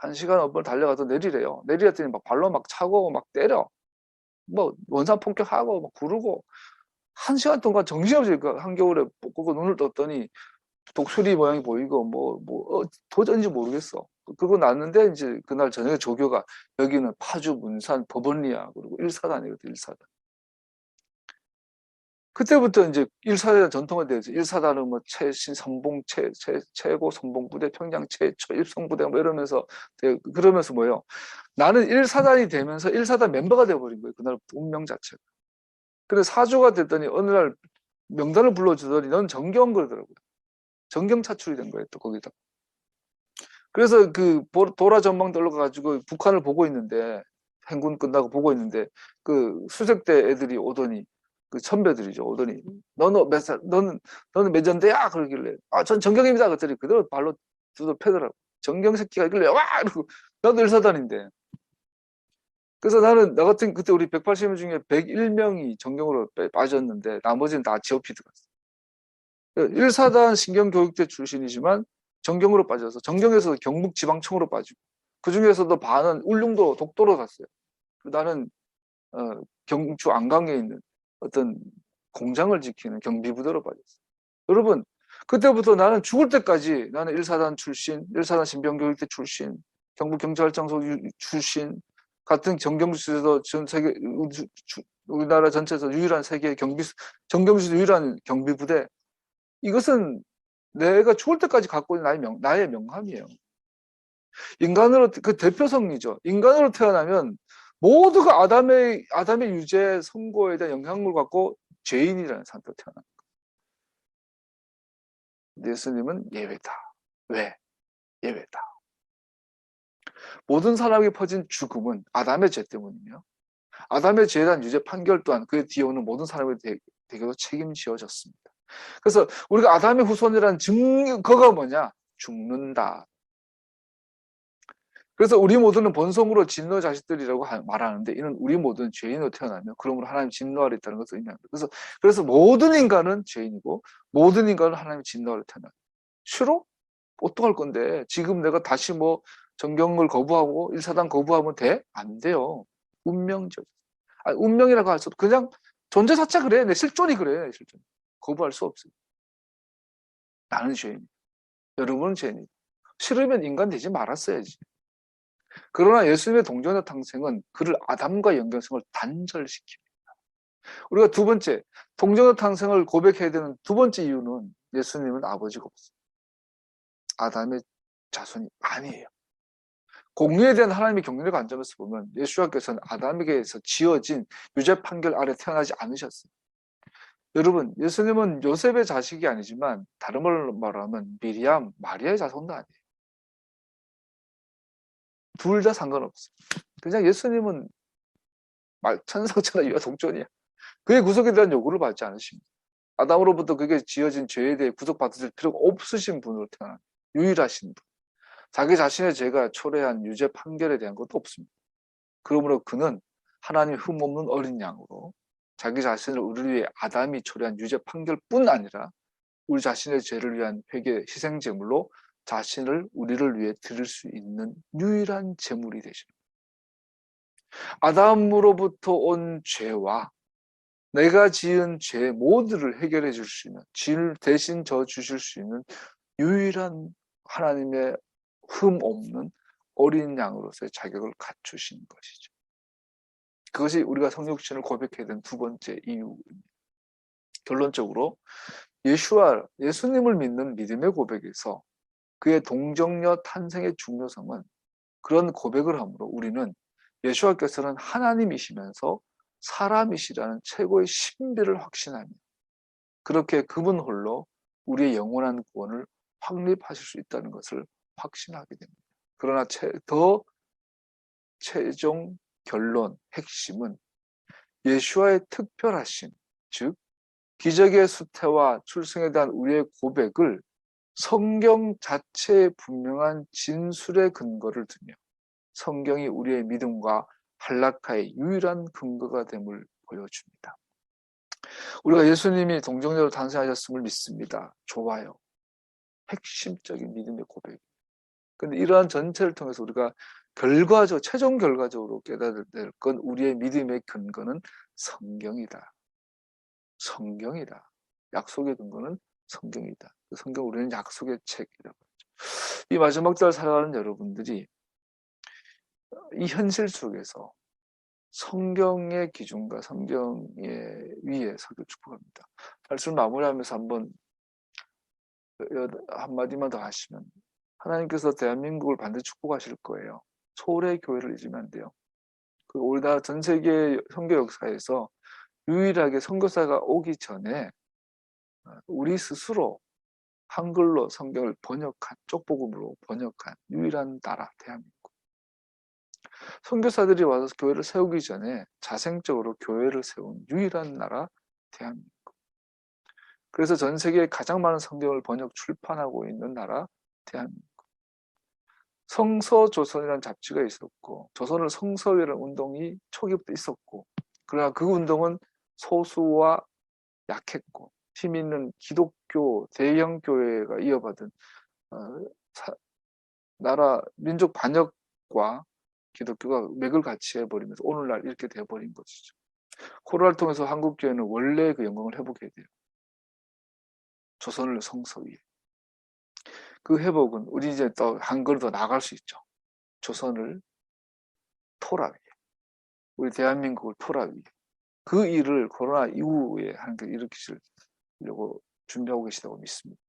1시간 몇 번 달려가서 내리래요. 내리랬더니 막 발로 막 차고 막 때려. 뭐 원산 폭격하고 막 구르고 1시간 동안 정신없이 그 한겨울에 꽂고 눈을 떴더니 독수리 모양이 보이고 도저인지 모르겠어. 그러고 났는데 이제 그날 저녁에 조교가 여기는 파주, 문산, 법원리야. 그리고 1사단이거든, 1사단. 그때부터 이제 1사단 전통에 대해서 1사단은 뭐 최신 선봉 최고 선봉부대 평양 최초 입성부대 뭐 이러면서 그러면서 뭐예요? 나는 1사단이 되면서 1사단 멤버가 돼버린 거예요. 그날 운명 자체가. 그래서 사주가 됐더니 어느 날 명단을 불러주더니 넌 정경 그러더라고요. 정경 차출이 된 거예요. 또 거기다. 그래서 그 도라 전망 떨어가지고 북한을 보고 있는데 행군 끝나고 보고 있는데 그 수색대 애들이 오더니 그 선배들이죠 오더니 너는 몇 살 너는 몇 년대야 그러길래 아 전 정경입니다 그랬더니 그대로 발로 두들 패더라고. 정경 새끼가 있길래 와 이러고 나도 일사단인데. 그래서 나는 나 같은 그때 우리 180명 중에 101명이 정경으로 빠졌는데 나머지는 다 GOP 들어갔어. 1사단 신경교육대 출신이지만 정경으로 빠져서 정경에서 경북지방청으로 빠지고 그 중에서도 반은 울릉도 독도로 갔어요. 나는 경주 안강에 있는 어떤 공장을 지키는 경비부대로 빠졌어요. 여러분 그때부터 나는 죽을 때까지 나는 1사단 출신, 1사단 신병교육대 출신, 경북경찰청소 출신 같은 정경수에서 전 세계 우리나라 전체에서 유일한 세계 정경수 유일한 경비부대. 이것은 내가 죽을 때까지 갖고 있는 나의 명함이에요. 인간으로 그 대표성이죠. 인간으로 태어나면 모두가 아담의 유죄 선고에 대한 영향을 갖고 죄인이라는 상태로 태어난 거예요. 예수님은 예외다. 왜? 예외다. 모든 사람에게 퍼진 죽음은 아담의 죄 때문이며 아담의 죄에 대한 유죄 판결 또한 그에 뒤에 오는 모든 사람에게 대개로 책임지어졌습니다. 그래서 우리가 아담의 후손이라는 증거가 뭐냐? 죽는다. 그래서 우리 모두는 본성으로 진노 자식들이라고 말하는데 이는 우리 모두는 죄인으로 태어나며 그러므로 하나님 진노 아래 있다는 것을 의미합니다. 그래서 모든 인간은 죄인이고 모든 인간은 하나님 진노 아래 태어나요. 싫어? 어떡할 건데 지금 내가 다시 뭐 정경을 거부하고 1사단 거부하면 돼? 안 돼요. 운명적. 아니, 운명이라고 할 수도 그냥 존재 자체 그래. 내 실존이 그래. 실존. 거부할 수 없어요. 나는 죄인. 여러분은 죄인. 싫으면 인간 되지 말았어야지. 그러나 예수님의 동정의 탕생은 그를 아담과 연결성을 단절시킵니다. 우리가 두 번째, 동정의 탕생을 고백해야 되는 두 번째 이유는 예수님은 아버지가 없어요. 아담의 자손이 아니에요. 공의에 대한 하나님의 경륜의 관점에서 보면 예수님께서는 아담에게서 지어진 유죄 판결 아래 태어나지 않으셨어요. 여러분, 예수님은 요셉의 자식이 아니지만 다른 말로 말하면 미리암, 마리아의 자손도 아니에요. 둘 다 상관없어요. 그냥 예수님은 천상천하 유아 동존이야. 그의 구속에 대한 요구를 받지 않으십니다. 아담으로부터 그게 지어진 죄에 대해 구속받으실 필요가 없으신 분으로 태어난 유일하신 분. 자기 자신의 죄가 초래한 유죄 판결에 대한 것도 없습니다. 그러므로 그는 하나님 흠없는 어린 양으로 자기 자신을 우리를 위해 아담이 초래한 유죄 판결뿐 아니라 우리 자신의 죄를 위한 회개 희생 제물로 자신을 우리를 위해 드릴 수 있는 유일한 제물이 되십니다. 아담으로부터 온 죄와 내가 지은 죄 모두를 해결해 줄 수 있는, 죄를 대신 져 주실 수 있는 유일한 하나님의 흠 없는 어린 양으로서의 자격을 갖추신 것이죠. 그것이 우리가 성육신을 고백해야 되는 두 번째 이유입니다. 결론적으로 예수님을 믿는 믿음의 고백에서 그의 동정녀 탄생의 중요성은 그런 고백을 함으로 우리는 예수와께서는 하나님이시면서 사람이시라는 최고의 신비를 확신하며 그렇게 그분 홀로 우리의 영원한 구원을 확립하실 수 있다는 것을 확신하게 됩니다. 그러나 더 최종 결론, 핵심은 예수와의 특별하심, 즉 기적의 수태와 출생에 대한 우리의 고백을 성경 자체의 분명한 진술의 근거를 두며 성경이 우리의 믿음과 한락하의 유일한 근거가 됨을 보여줍니다. 우리가 예수님이 동정녀로 탄생하셨음을 믿습니다. 좋아요. 핵심적인 믿음의 고백. 근데 이러한 전체를 통해서 우리가 최종 결과적으로 깨달을 될 건 우리의 믿음의 근거는 성경이다. 성경이다. 약속의 근거는 성경이다. 성경 우리는 약속의 책이라고 하죠. 이 마지막 달 살아가는 여러분들이 이 현실 속에서 성경의 기준과 성경의 위에 서기 축복합니다. 말씀 마무리하면서 한마디만 더 하시면 하나님께서 대한민국을 반드시 축복하실 거예요. 소울의 교회를 잊으면 안 돼요. 우리나라 전 세계 선교 역사에서 유일하게 선교사가 오기 전에 우리 스스로 한글로 성경을 번역한, 쪽복음으로 번역한 유일한 나라, 대한민국. 선교사들이 와서 교회를 세우기 전에 자생적으로 교회를 세운 유일한 나라, 대한민국. 그래서 전 세계에 가장 많은 성경을 번역, 출판하고 있는 나라, 대한민국. 성서조선이라는 잡지가 있었고, 조선을 성서회라는 운동이 초기부터 있었고, 그러나 그 운동은 소수와 약했고, 힘 있는 기독교 대형 교회가 이어받은 나라 민족 반역과 기독교가 맥을 같이 해버리면서 오늘날 이렇게 돼버린 것이죠. 코로나를 통해서 한국 교회는 원래 그 영광을 회복해야 돼요. 조선을 성서 위에. 그 회복은 우리 이제 또 한 걸음 더 나아갈 수 있죠. 조선을 토라 위에. 우리 대한민국을 토라 위에. 그 일을 코로나 이후에 하나님께서 일으키시려고 준비하고 계시다고 믿습니다.